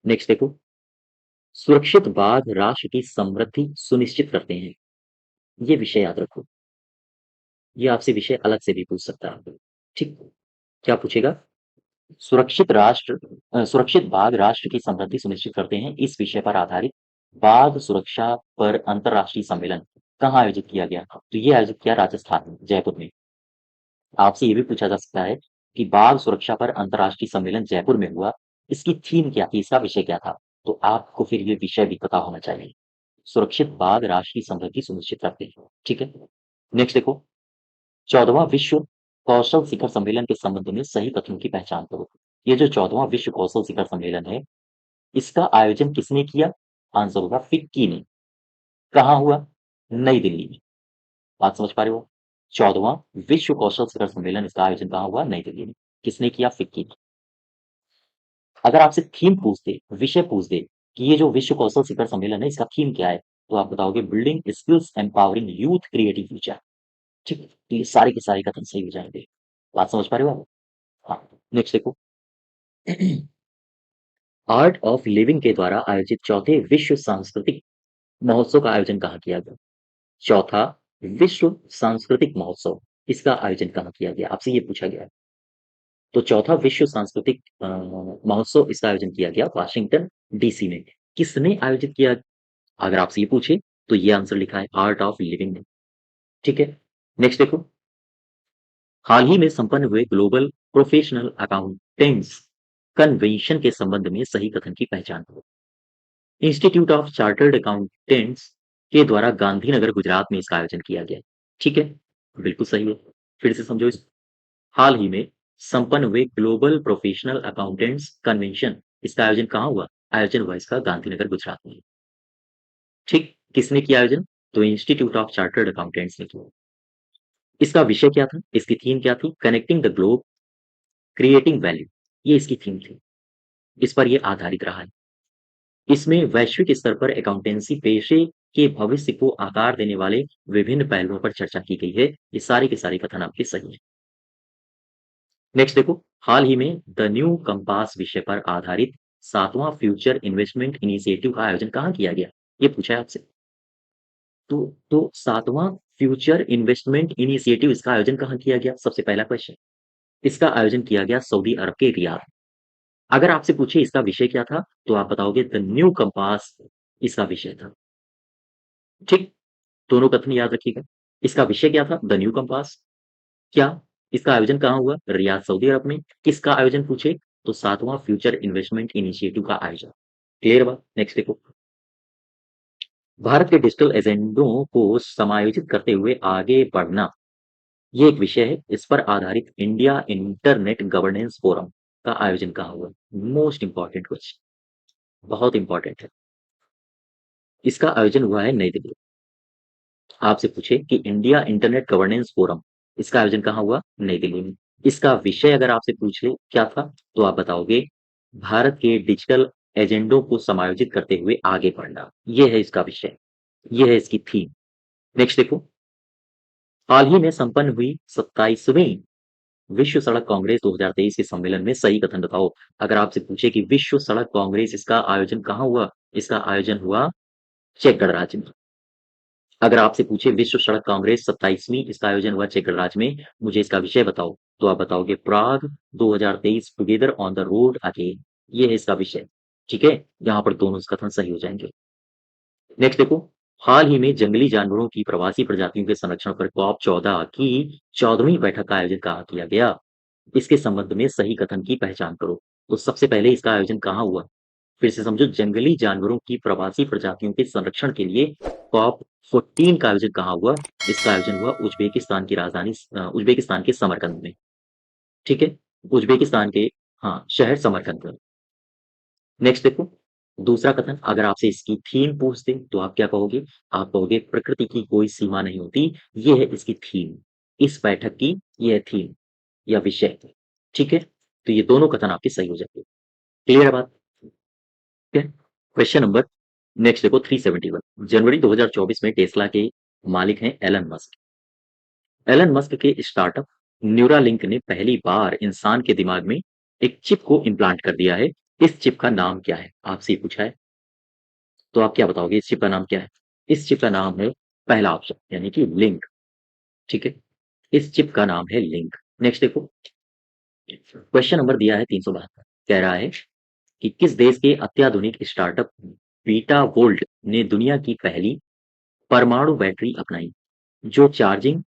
नेक्स्ट देखो, सुरक्षित बाघ राष्ट्र की समृद्धि सुनिश्चित करते हैं। ये विषय याद रखो। ये आपसे विषय अलग से भी पूछ सकता है। ठीक। क्या पूछेगा? सुरक्षित बाघ राष्ट्र की समृद्धि सुनिश्चित करते हैं, इस विषय पर आधारित बाघ सुरक्षा पर अंतरराष्ट्रीय सम्मेलन कहाँ आयोजित किया गया? तो ये आयोजित किया राजस्थान में, जयपुर में। आपसे ये भी पूछा जा सकता है कि बाघ सुरक्षा पर अंतरराष्ट्रीय सम्मेलन जयपुर में हुआ, इसकी थीम क्या थी, इसका विषय क्या था? तो आपको फिर ये विषय भी पता होना चाहिए। सुरक्षित बाघ राष्ट्र की समृद्धि सुनिश्चित करते हैं। ठीक है। नेक्स्ट देखो, 14वां विश्व कौशल शिखर सम्मेलन के संबंध में सही कथनों की पहचान करो। ये जो 14वां विश्व कौशल शिखर सम्मेलन है, इसका आयोजन किसने किया? आंसर होगा फिक्की ने। कहाँ हुआ? नई दिल्ली में। बात समझ पा रहे हो? 14वां विश्व कौशल शिखर सम्मेलन, इसका आयोजन कहाँ हुआ? नई दिल्ली में। किसने किया? फिक्की ने। अगर आपसे थीम पूछ दे, विषय पूछ दे कि ये जो विश्व कौशल शिखर सम्मेलन है, इसका थीम क्या है? तो आप बताओगे building skills empowering youth creative future. ठीक है? तो ये सारे के सारे कथन सही हो जाएंगे। बात समझ पा रहे हो आप? हाँ। नेक्स्ट देखो। आर्ट ऑफ लिविंग के द्वारा आयोजित चौथे विश्व सांस्कृतिक महोत्सव का आयोजन कहाँ किया गया? चौथा विश्व सांस्कृतिक महोत्सव, इसका आयोजन कहाँ किया गया? आपसे ये पूछा गया है। तो चौथा विश्व सांस्कृतिक महोत्सव, इसका आयोजन किया गया वाशिंगटन डीसी में। किसने आयोजित किया? अगर आपसे ये पूछे तो ये आंसर लिखा है आर्ट ऑफ लिविंग ने। ठीक है? नेक्स्ट देखो। हाल ही में संपन्न हुए ग्लोबल प्रोफेशनल अकाउंटेंट्स कन्वेंशन के संबंध में सही कथन की पहचान करो। इंस्टीट्यूट ऑफ चार्टर्ड अकाउंटेंट्स के द्वारा गांधीनगर गुजरात में इसका आयोजन किया गया। ठीक है? बिल्कुल सही है। फिर से समझो इस। हाल ही में संपन्न हुए ग्लोबल प्रोफेशनल अकाउंटेंट्स कन्वेंशन, इसका आयोजन कहाँ हुआ? आयोजन हुआ इसका गांधीनगर गुजरात में। ठीक, किसने किया आयोजन? तो इंस्टीट्यूट ऑफ चार्टर्ड अकाउंटेंट्स ने किया। इसका विषय क्या था? इसकी थीम क्या थी? Connecting the globe, creating value. ये इसकी थीम थी। इस पर ये आधारित रहा है। इसमें वैश्विक स्तर पर अकाउंटेंसी पेशे के भविष्य को आकार देने वाले विभिन्न पहलुओं पर चर्चा की गई है। ये सारे के सारे कथन आपके सही है। नेक्स्ट देखो। हाल ही में द न्यू कंपास विषय पर आधारित 7वां फ्यूचर इन्वेस्टमेंट इनिशिएटिव का आयोजन कहाँ किया गया? ये पूछा है आपसे। तो 7वां फ्यूचर इन्वेस्टमेंट इनिशिएटिव, इसका आयोजन कहाँ किया गया? सबसे पहला क्वेश्चन। इसका आयोजन किया गया सऊदी अरब के रियाद। अगर आपसे पूछे इसका विषय क्या था, तो आप बताओगे द न्यू कंपास, इसका विषय था। ठीक, दोनों कथन याद रखिएगा। इसका विषय क्या था? The new compass. क्या इसका आयोजन कहाँ हुआ? रियाद, सऊदी अरब में। किसका आयोजन पूछे तो 7वां फ्यूचर इन्वेस्टमेंट इनिशिएटिव का आयोजन। क्लियर बात? नेक्स्ट देखो। भारत के डिजिटल एजेंडों को समायोजित करते हुए आगे बढ़ना, ये एक विषय है। इस पर आधारित इंडिया इंटरनेट गवर्नेंस फोरम का आयोजन कहाँ हुआ? मोस्ट इंपॉर्टेंट क्वेश्चन, बहुत इंपॉर्टेंट है। इसका आयोजन हुआ है नई दिल्ली। आपसे पूछे कि इंडिया इंटरनेट गवर्नेंस फोरम, इसका आयोजन कहाँ हुआ? नई दिल्ली में। इसका विषय अगर आपसे पूछ ले क्या था, तो आप बताओगे भारत के डिजिटल एजेंडों को समायोजित करते हुए आगे बढ़ना। ये है इसका विषय, ये है इसकी थीम। नेक्स्ट देखो। हाल ही में संपन्न हुई 27वीं विश्व सड़क कांग्रेस 2023 के सम्मेलन में सही कथन बताओ। अगर आपसे पूछे कि विश्व सड़क कांग्रेस, इसका आयोजन कहाँ हुआ? इसका आयोजन हुआ चेक गणराज्य में। अगर आपसे पूछे विश्व सड़क कांग्रेस 27वीं, इसका आयोजन हुआ चेक गणराज्य में, मुझे इसका विषय बताओ, तो आप बताओगे प्राग 2023 together on the road again. ये है इसका विषय। ठीक है? यहाँ पर दोनों कथन सही हो जाएंगे। नेक्स्ट देखो। हाल ही में जंगली जानवरों की प्रवासी प्रजातियों के संरक्षण पर COP14 की 14वीं बैठक का आयोजन कहाँ किया गया? इसके संबंध में सही कथन की पहचान करो। तो सबसे पहले इसका आयोजन कहाँ हुआ? फिर से समझो, जंगली जानवरों की प्रवासी प्रजातियों के संरक्षण के लिए COP14 का आयोजन कहाँ हुआ? इसका आयोजन हुआ उज्बेकिस्तान की राजधानी उज्बेकिस्तान के समरकंद में। ठीक है? उज्बेकिस्तान के, हाँ, शहर समरकंद में। नेक्स्ट देखो। दूसरा कथन, अगर आपसे इसकी थीम पूछ दे तो आप क्या कहोगे? आप कहोगे प्रकृति की कोई सीमा नहीं होती। ये है इसकी थीम। इस बैठक की यह थीम या विषय। ठीक है? तो ये दोनों कथन आपके सही हो जाएंगे। क्लियर है बात? ठीक है? क्वेश्चन नंबर नेक्स्ट देखो 371। जनवरी 2024 में टेस्ला के मालिक हैं एलन मस्क। एलन मस्क के स्टार्टअप न्यूरालिंक ने पहली बार इंसान के दिमाग में एक चिप को इम्प्लांट कर दिया है। इस चिप का नाम क्या है? आपसे ये पूछा है। तो आप क्या बताओगे इस चिप का नाम क्या है? इस चिप का नाम है, पहला ऑप्शन यानी कि लिंक। ठीक है? इस चिप का नाम है लिंक। नेक्स्ट देखो। क्वेश्चन नंबर दिया है 372। कह रहा है कि किस देश के अत्याधुनिक स्टार्टअप बीटा वोल्ट ने दुनिया की पहली परमाणु बैटरी अपनाई, जो चार्जिंग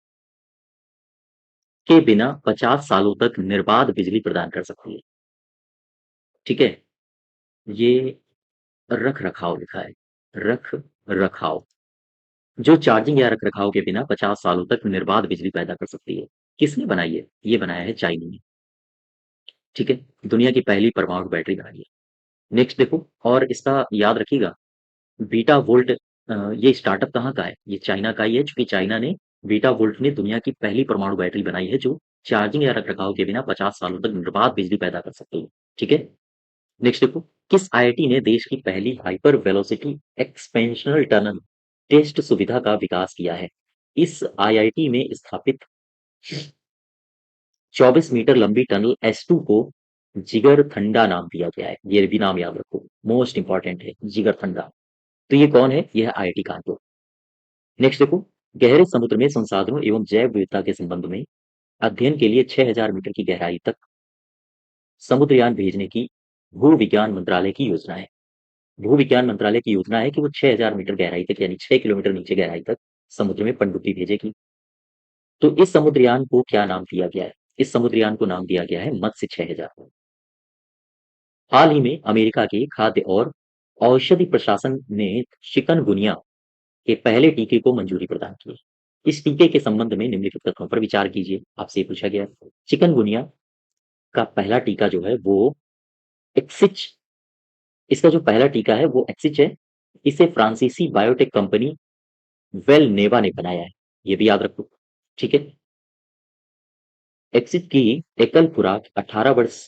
के बिना 50 सालों तक निर्बाध बिजली प्रदान कर सकती है। ठीक है? ये रख रखाव लिखा है, रख रखाव, जो चार्जिंग या रख रखाव के बिना 50 सालों तक निर्बाध बिजली पैदा कर सकती है। किसने बनाई है? ये बनाया है चाइना ने। ठीक है? दुनिया की पहली परमाणु बैटरी बनाई है। नेक्स्ट देखो, और इसका याद रखिएगा, बीटा वोल्ट ये स्टार्टअप कहाँ का है? ये चाइना का ही है, चूँकि चाइना ने वीटा-वोल्ट ने दुनिया की पहली परमाणु बैटरी बनाई है, जो चार्जिंग या रख-रखाव के बिना 50 सालों तक निर्बाध बिजली पैदा कर सकती है। ठीक है? नेक्स्ट देखो, किस आईआईटी ने देश की पहली हाइपर वेलोसिटी एक्सपेंशनल टनल टेस्ट सुविधा का विकास किया है? इस आईआईटी में स्थापित 24 मीटर लंबी टनल S2 को जिगरथंडा नाम दिया गया है। ये भी नाम याद रखो, मोस्ट इंपॉर्टेंट है, जिगरथंडा। तो ये कौन है? यह है आईआईटी कानपुर। नेक्स्ट देखो, गहरे समुद्र में संसाधनों एवं जैव विविधता के संबंध में अध्ययन के लिए 6000 मीटर की गहराई तक समुद्रयान भेजने की भू विज्ञान मंत्रालय की योजना है। भू विज्ञान मंत्रालय की योजना है कि वो 6000 मीटर गहराई तक, यानी 6 किलोमीटर नीचे गहराई तक समुद्र में पनडुब्बी भेजेगी। तो इस समुद्रयान को क्या नाम दिया गया है? इस समुद्रयान को नाम दिया गया है मत्स्य 6000। हाल ही में अमेरिका के खाद्य और औषधि प्रशासन ने चिकनगुनिया के पहले टीके को मंजूरी प्रदान की है। इस टीके के संबंध में निम्नलिखित कथनों पर विचार कीजिए। आपसे ये पूछा गया है। चिकनगुनिया का पहला टीका जो है वो एक्सिच, इसका जो पहला टीका है वो एक्सिच है। इसे फ्रांसीसी बायोटेक कंपनी वेलनेवा ने बनाया है। ये भी याद रखो। ठीक है? एक्सिस की एकल खुराक 18 वर्ष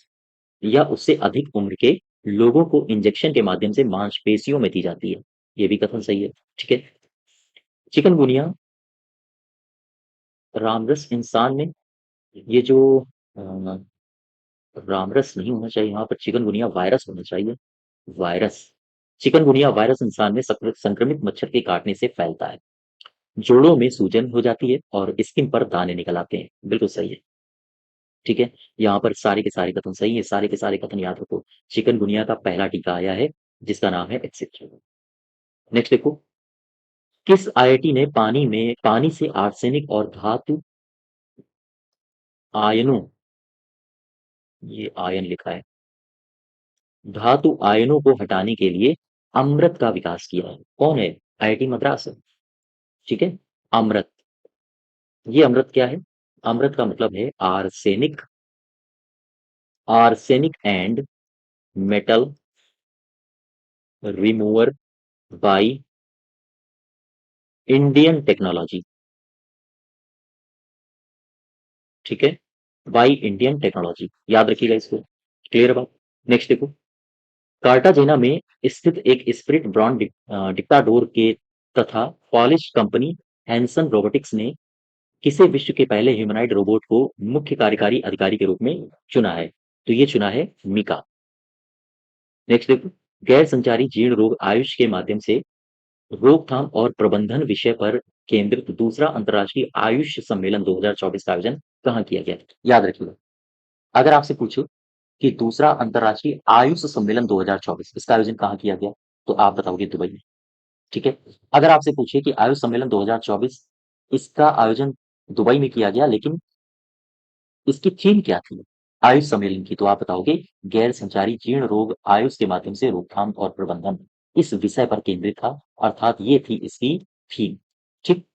या उससे अधिक उम्र के लोगों को इंजेक्शन के माध्यम से मांसपेशियों में दी जाती है। ये भी कथन सही है। ठीक है? चिकनगुनिया रामरस इंसान में, ये जो रामरस नहीं होना चाहिए यहाँ पर, चिकनगुनिया वायरस होना चाहिए। वायरस, चिकनगुनिया वायरस इंसान में संक्रमित मच्छर के काटने से फैलता है। जोड़ों में सूजन हो जाती है और स्किन पर दाने निकल आते हैं। बिल्कुल सही है। ठीक है? यहाँ पर सारे के सारे कथन सही है, सारे के सारे कथन याद रखो। चिकनगुनिया का पहला टीका आया है जिसका नाम है एक्सिट। नेक्स्ट देखो, किस आईआईटी ने पानी से आर्सेनिक और धातु आयनों, ये आयन लिखा है, धातु आयनों को हटाने के लिए अमृत का विकास किया है? कौन है? आईआईटी मद्रास है। ठीक है? अमृत, ये अमृत क्या है? अमृत का मतलब है arsenic, arsenic and metal remover by Indian technology. ठीक है? बाय इंडियन टेक्नोलॉजी, याद रखिएगा इसको। क्लियर बात? नेक्स्ट देखो, कार्टाजेना में स्थित एक स्पिरिट ब्रॉन्ड डिक्टाडोर के तथा पॉलिश कंपनी हैंसन रोबोटिक्स ने किसे विश्व के पहले ह्यूमनॉइड रोबोट को मुख्य कार्यकारी अधिकारी के रूप में चुना है? तो ये चुना है मिका। नेक्स्ट देखो, गैर संचारी जीर्ण रोग आयुष के माध्यम से रोकथाम और प्रबंधन विषय पर केंद्रित दूसरा अंतर्राष्ट्रीय आयुष सम्मेलन 2024 का आयोजन कहाँ किया गया? याद रखिएगा, अगर आपसे पूछो कि दूसरा अंतर्राष्ट्रीय आयुष सम्मेलन 2024 इसका आयोजन कहाँ किया गया, तो आप बताओगे दुबई में। ठीक है? अगर आपसे पूछे कि आयुष सम्मेलन 2024 इसका आयोजन दुबई में किया गया, लेकिन इसकी थीम क्या थी आयुष सम्मेलन की, तो आप बताओगे गैर संचारी जीर्ण रोग आयुष के माध्यम से रोकथाम और प्रबंधन, इस विषय पर केंद्रित था, अर्थात ये थी इसकी थीम। ठीक?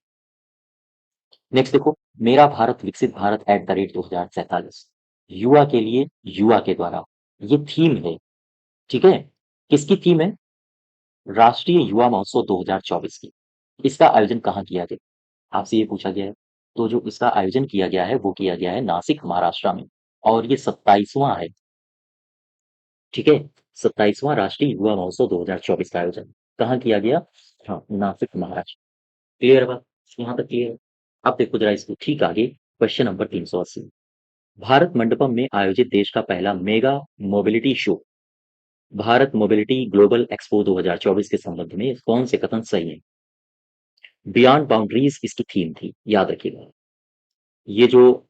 नेक्स्ट देखो, मेरा भारत विकसित भारत @2047, युवा के लिए युवा के द्वारा, ये थीम है। ठीक है? किसकी थीम है? राष्ट्रीय युवा महोत्सव 2024 की। इसका आयोजन कहाँ किया गया? आपसे ये पूछा गया है। तो जो इसका आयोजन किया गया है वो किया गया है नासिक, महाराष्ट्र में, और ये 27वां है। ठीक है? 27वां राष्ट्रीय युवा महोत्सव 2024 का आयोजन कहाँ किया गया? हाँ, नासिक, महाराष्ट्र। क्लियर बात? यहाँ तक क्लियर? अब देखो जरा इसको ठीक आगे, क्वेश्चन नंबर 380। भारत मंडपम में आयोजित देश का पहला mega mobility show, Bharat mobility global expo 2024 के संबंध में कौन से कथन सही है? बियॉन्ड बाउंड्रीज इसकी थीम थी, याद रखिएगा। ये जो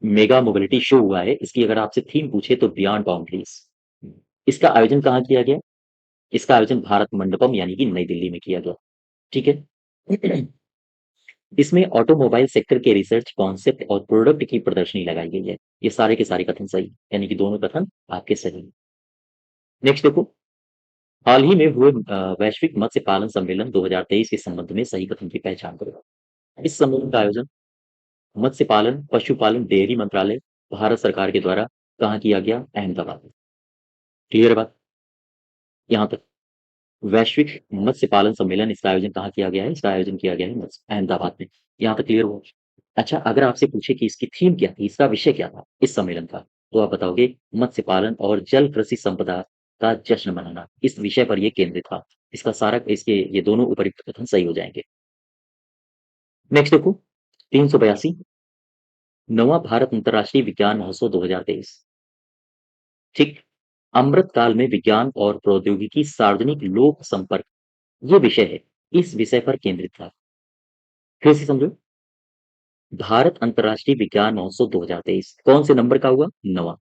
मेगा मोबिलिटी शो हुआ है, इसकी अगर आपसे थीम पूछे तो बियॉन्ड बाउंड्रीज। इसका आयोजन कहाँ किया गया? इसका आयोजन भारत मंडपम यानी कि नई दिल्ली में किया गया। ठीक है? इसमें ऑटोमोबाइल सेक्टर के रिसर्च कॉन्सेप्ट और प्रोडक्ट की प्रदर्शनी लगाई गई है। ये सारे के सारे कथन सही, यानी कि दोनों कथन आपके सही। नेक्स्ट देखो, हाल ही में हुए वैश्विक मत्स्य पालन सम्मेलन 2023 के संबंध में सही कथन की पहचान करो। इस सम्मेलन का आयोजन मत्स्य पालन पशुपालन डेयरी मंत्रालय भारत सरकार के द्वारा कहाँ किया गया? अहमदाबाद में। क्लियर बात यहाँ तक? वैश्विक मत्स्य पालन सम्मेलन, इसका आयोजन कहाँ किया गया है? इसका आयोजन किया गया है अहमदाबाद में। यहाँ तक क्लियर हुआ? अच्छा, अगर आपसे पूछे कि इसकी थीम क्या थी, इसका विषय क्या था इस सम्मेलन का, तो आप बताओगे मत्स्य पालन और जल कृषि संपदा का जश्न मनाना। इस विषय पर ये केंद्रित था। इसका सारा इसके ये दोनों उपयुक्त कथन सही हो जाएंगे। नेक्स्ट देखो, 382, नवा भारत अंतर्राष्ट्रीय विज्ञान महोत्सव 2023। ठीक, अमृत काल में विज्ञान और प्रौद्योगिकी सार्वजनिक लोक संपर्क, ये विषय है, इस विषय पर केंद्रित था। फिर से समझो, भारत अंतर्राष्ट्रीय विज्ञान महोत्सव 2023 कौन से नंबर का हुआ? नवा।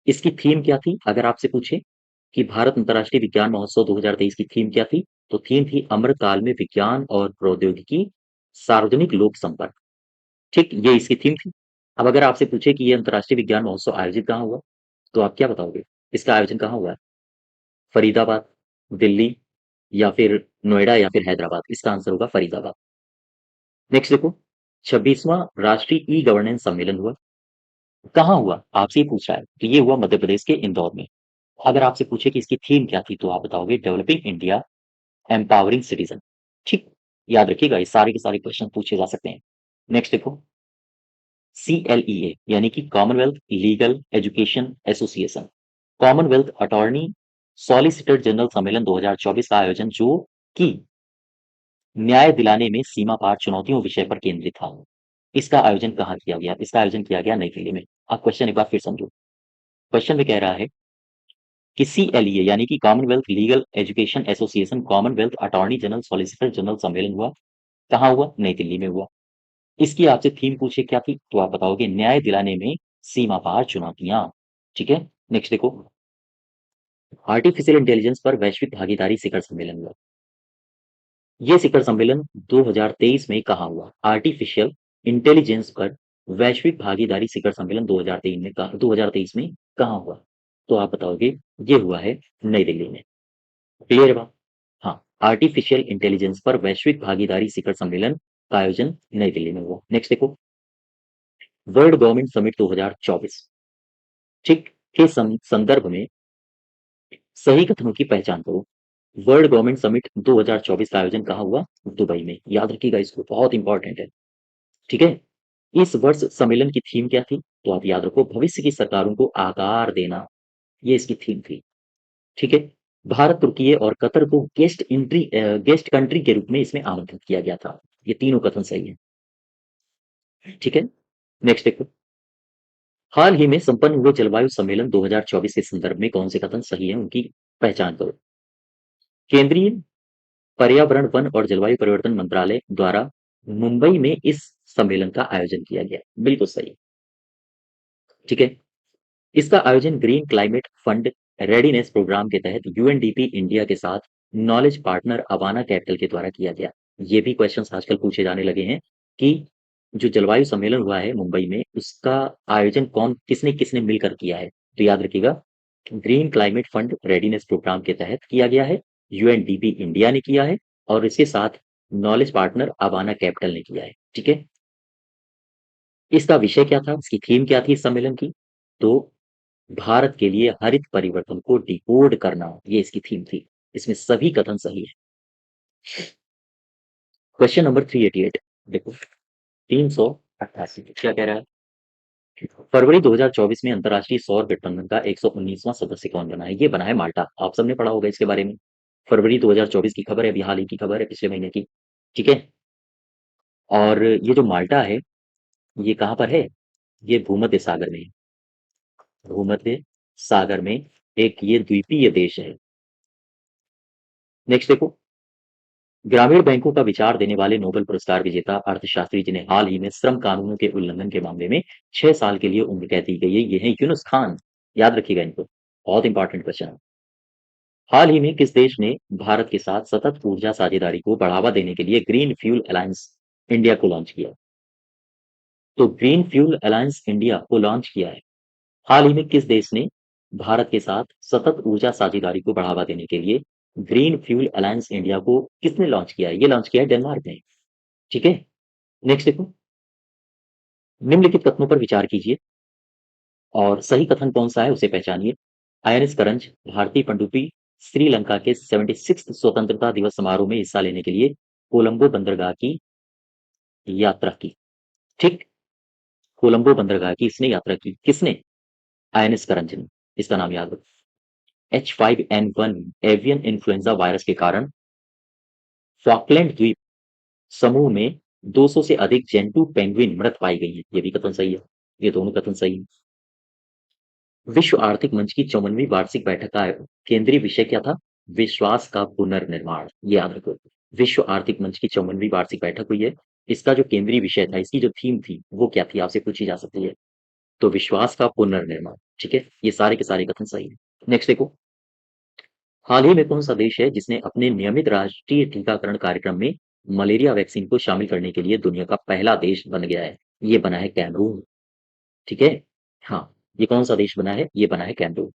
इसकी थीम क्या थी? अगर आपसे पूछे कि भारत अंतर्राष्ट्रीय विज्ञान महोत्सव 2023 की थीम क्या थी, तो थीम थी अमृत काल में विज्ञान और प्रौद्योगिकी सार्वजनिक लोक संपर्क। ठीक, ये इसकी थीम थी। अब अगर आपसे पूछे कि ये अंतर्राष्ट्रीय विज्ञान महोत्सव आयोजित कहाँ हुआ, तो आप क्या बताओगे? इसका आयोजन कहाँ हुआ है? फरीदाबाद, दिल्ली, या फिर नोएडा, या फिर हैदराबाद? इसका आंसर होगा फरीदाबाद। नेक्स्ट देखो, 26वां राष्ट्रीय ई गवर्नेंस सम्मेलन हुआ, कहाँ हुआ? आपसे ही पूछ रहा है। तो ये हुआ मध्य प्रदेश के इंदौर में। अगर आपसे पूछे कि इसकी थीम क्या थी, तो आप बताओगे डेवलपिंग इंडिया, एम्पावरिंग सिटीजन। ठीक, याद रखिएगा, ये सारे के सारे क्वेश्चन पूछे जा सकते हैं। नेक्स्ट देखो, CLEA यानी कि Commonwealth legal education association, Commonwealth attorney solicitor general सम्मेलन 2024 का आयोजन, जो कि न्याय दिलाने में सीमा पार चुनौतियों विषय पर केंद्रित था। इसका आयोजन कहाँ किया गया? इसका आयोजन किया गया नई दिल्ली में। आप क्वेश्चन एक बार फिर समझो। क्वेश्चन में कह रहा है कि CLEA यानी कि Commonwealth legal education association Commonwealth attorney general solicitor general सम्मेलन हुआ, कहाँ हुआ? नई दिल्ली में हुआ। इसकी आपसे थीम पूछे क्या थी, तो आप बताओगे न्याय दिलाने में सीमा पार चुनौतियां। ठीक है, नेक्स्ट देखो, आर्टिफिशियल इंटेलिजेंस पर वैश्विक भागीदारी शिखर सम्मेलन हुआ। ये शिखर सम्मेलन 2023 में कहाँ हुआ? आर्टिफिशियल इंटेलिजेंस पर वैश्विक भागीदारी शिखर सम्मेलन 2023 में कहाँ हुआ? तो आप बताओगे ये हुआ है नई दिल्ली में। क्लियर है बात? हाँ, आर्टिफिशियल इंटेलिजेंस पर वैश्विक भागीदारी शिखर सम्मेलन का आयोजन नई दिल्ली में हुआ। नेक्स्ट देखो, वर्ल्ड गवर्नमेंट समिट 2024, ठीक, के संदर्भ में सही कथनों की पहचान करो। वर्ल्ड गवर्नमेंट समिट 2024 का आयोजन कहाँ हुआ? दुबई में। याद रखिएगा, इसको बहुत इंपॉर्टेंट है। ठीक है, इस वर्ष सम्मेलन की थीम क्या थी? तो आप याद रखो, भविष्य की सरकारों को आकार देना, ये इसकी थीम थी। ठीक है, भारत, तुर्की और कतर को गेस्ट कंट्री के रूप में इसमें आमंत्रित किया गया था। ये तीनों कथन सही है। ठीक है, नेक्स्ट देखो, हाल ही में संपन्न हुए जलवायु सम्मेलन 2024 के संदर्भ में कौन से कथन सही है, उनकी पहचान करो। केंद्रीय पर्यावरण, वन और जलवायु परिवर्तन मंत्रालय द्वारा मुंबई में इस सम्मेलन का आयोजन किया गया, बिल्कुल सही। ठीक है, इसका आयोजन green climate fund readiness programme के तहत UNDP इंडिया के साथ नॉलेज पार्टनर अवाना कैपिटल के द्वारा किया गया। ये भी क्वेश्चंस आजकल पूछे जाने लगे हैं कि जो जलवायु सम्मेलन हुआ है मुंबई में, उसका आयोजन कौन किसने किसने मिलकर किया है? तो याद रखिएगा, green climate fund readiness programme के तहत किया गया है, UNDP इंडिया ने किया है, और इसके साथ नॉलेज पार्टनर अवाना कैपिटल ने किया है। ठीक है, इसका विषय क्या था, इसकी थीम क्या थी इस सम्मेलन की? तो भारत के लिए हरित परिवर्तन को डिकोड करना, ये इसकी थीम थी। इसमें सभी कथन सही है। क्वेश्चन नंबर 388 देखो, 388 क्या कह रहा है? फरवरी 2024 में अंतरराष्ट्रीय सौर गठबंधन का 119वां सदस्य कौन बना है? ये बना है माल्टा। आप सबने पढ़ा होगा इसके बारे में। फरवरी 2024 की खबर है, अभी हाल ही की खबर है, पिछले महीने की। ठीक है, और ये जो माल्टा है, ये कहाँ पर है? ये भूमध्य सागर में है। भूमध्य सागर में एक ये द्वीपीय देश है। नेक्स्ट देखो, ग्रामीण बैंकों का विचार देने वाले नोबेल पुरस्कार विजेता अर्थशास्त्री जिन्हें हाल ही में श्रम कानूनों के उल्लंघन के मामले में 6 साल के लिए उम्र कैद दी गई है, ये है यूनुस खान। याद रखिएगा इनको, बहुत इंपॉर्टेंट क्वेश्चन है। हाल ही में किस देश ने भारत के साथ सतत ऊर्जा साझेदारी को बढ़ावा देने के लिए ग्रीन फ्यूल अलायंस इंडिया को लॉन्च किया? तो ग्रीन फ्यूल अलायंस इंडिया को लॉन्च किया है हाल ही में किस देश ने भारत के साथ सतत ऊर्जा साझेदारी को बढ़ावा देने के लिए ग्रीन फ्यूल अलायंस इंडिया को किसने लॉन्च किया है? ये लॉन्च किया है डेनमार्क ने। ठीक है, नेक्स्ट देखो, निम्नलिखित कथनों पर विचार कीजिए और सही कथन कौन सा है उसे पहचानिए। INS करंज भारतीय पनडुब्बी श्रीलंका के 76th स्वतंत्रता दिवस समारोह में हिस्सा लेने के लिए कोलंबो बंदरगाह की यात्रा की। ठीक, कोलंबो बंदरगाह की इसने यात्रा की। किसने? आईएनएस करंजन। इसका नाम याद रखो। H5N1 एवियन इन्फ्लुएंजा वायरस के कारण फॉकलैंड द्वीप समूह में 200 से अधिक जेंटू पेंगुइन मृत पाई गई हैं। ये भी कथन सही है। ये दोनों कथन सही है। विश्व आर्थिक मंच की 54वीं वार्षिक बैठक का केंद्रीय विषय क्या था? विश्वास का पुनर्निर्माण। ये याद रखो। विश्व आर्थिक मंच की 54वीं वार्षिक बैठक हुई है। इसका जो केंद्रीय विषय था, इसकी जो थीम थी, वो क्या थी? आपसे पूछी जा सकती है। तो विश्वास का पुनर्निर्माण। ठीक है, ये सारे के सारे कथन सही है। नेक्स्ट देखो, हाल ही में कौन सा देश है जिसने अपने नियमित राष्ट्रीय टीकाकरण कार्यक्रम में मलेरिया वैक्सीन को शामिल करने के लिए दुनिया का पहला देश बन गया है? ये बना है कैमरून। ठीक है, हाँ, ये कौन सा देश बना है? ये बना है कैमरून।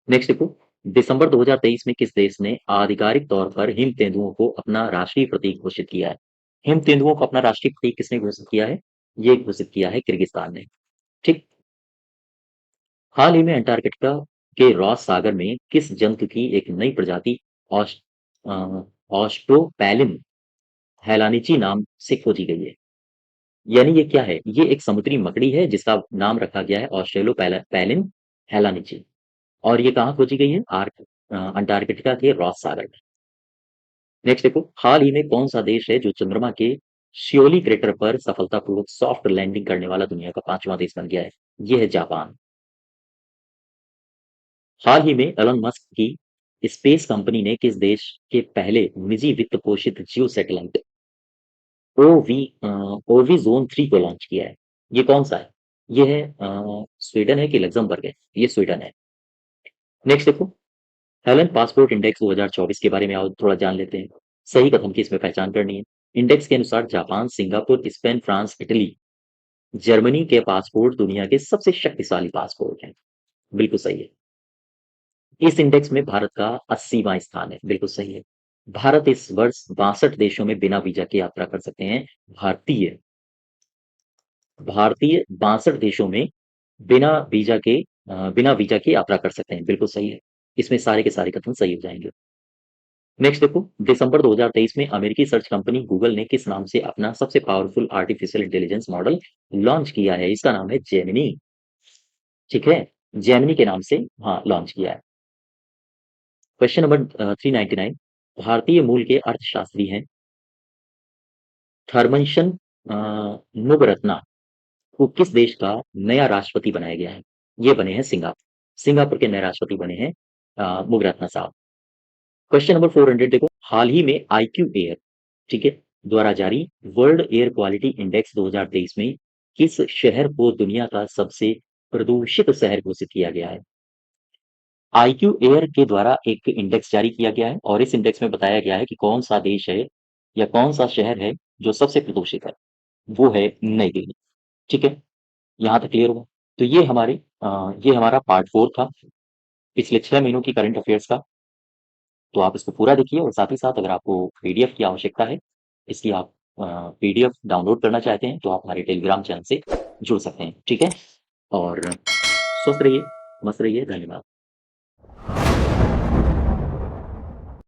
नेक्स्ट देखो, दिसंबर 2023 में किस देश ने आधिकारिक तौर पर हिम तेंदुओं को अपना राष्ट्रीय प्रतीक घोषित किया है? हिम तेंदुओं को अपना राष्ट्रीय प्रतीक किसने घोषित किया है? ये घोषित किया है किर्गिस्तान ने। ठीक, हाल ही में अंटार्कटिका के रॉस सागर में किस जंतु की एक नई प्रजाति ऑस, ऑस्ट्रोपैलिन हेलानिची नाम से खोजी गई है? यानी ये क्या है? ये एक समुद्री मकड़ी है जिसका नाम रखा गया है ऑस्ट्रेलोपैलिन हेलानिची। और ये कहाँ खोजी गई है? अंटार्कटिका के रॉस सागर में। नेक्स्ट देखो, हाल ही में कौन सा देश है जो चंद्रमा के श्योली क्रेटर पर सफलतापूर्वक सॉफ्ट लैंडिंग करने वाला दुनिया का 5वां देश बन गया है? ये है जापान। हाल ही में एलन मस्क की स्पेस कंपनी ने किस देश के पहले निजी वित्त पोषित जियो सैटेलाइट ओवी ओवी जोन 3 को लॉन्च किया है? ये कौन सा है? ये है स्वीडन है कि लग्जमबर्ग है? ये स्वीडन है। नेक्स्ट देखो, हेलन पासपोर्ट इंडेक्स 2024 के बारे में और थोड़ा जान लेते हैं। सही कथन की इसमें पहचान करनी है। इंडेक्स के अनुसार Japan, Singapore, Spain, France, Italy, Germany के पासपोर्ट दुनिया के सबसे शक्तिशाली पासपोर्ट हैं। बिल्कुल सही है। इस इंडेक्स में भारत का 80वां स्थान है। बिल्कुल सही है। भारत इस वर्ष 62 देशों में बिना वीजा के यात्रा कर सकते हैं। भारतीय भारतीय 62 देशों में बिना वीजा के यात्रा कर सकते हैं। बिल्कुल सही है। इसमें सारे के सारे कथन सही हो जाएंगे। नेक्स्ट देखो, दिसंबर 2023 में अमेरिकी सर्च कंपनी गूगल ने किस नाम से अपना सबसे powerful artificial intelligence model launch किया है? इसका नाम है जेमिनी। ठीक है, जेमिनी के नाम से हाँ लॉन्च किया है। क्वेश्चन नंबर 399, भारतीय मूल के अर्थशास्त्री हैं थर्मनशन मुगरत्ना को किस देश का नया राष्ट्रपति बनाया गया है? ये बने हैं सिंगापुर। सिंगापुर के नए राष्ट्रपति बने हैं मुगरत्ना साहब। क्वेश्चन नंबर 400 देखो, हाल ही में आईक्यू एयर, ठीक है, द्वारा जारी वर्ल्ड एयर क्वालिटी इंडेक्स 2023 में किस शहर को दुनिया का सबसे प्रदूषित शहर घोषित किया गया है? आईक्यू एयर के द्वारा एक इंडेक्स जारी किया गया है और इस इंडेक्स में बताया गया है कि कौन सा देश है या कौन सा शहर है जो सबसे प्रदूषित है। वो है नई दिल्ली। ठीक है, यहाँ तक क्लियर हुआ? तो ये हमारा पार्ट 4 था पिछले 6 महीनों की करंट अफेयर्स का। तो आप इसको पूरा देखिए और साथ ही साथ अगर आपको पीडीएफ की आवश्यकता है, इसकी आप पीडीएफ डाउनलोड करना चाहते हैं तो आप हमारे टेलीग्राम चैनल से जुड़ सकते हैं। ठीक है, और स्वस्थ रहिए, मस्त रहिए। धन्यवाद।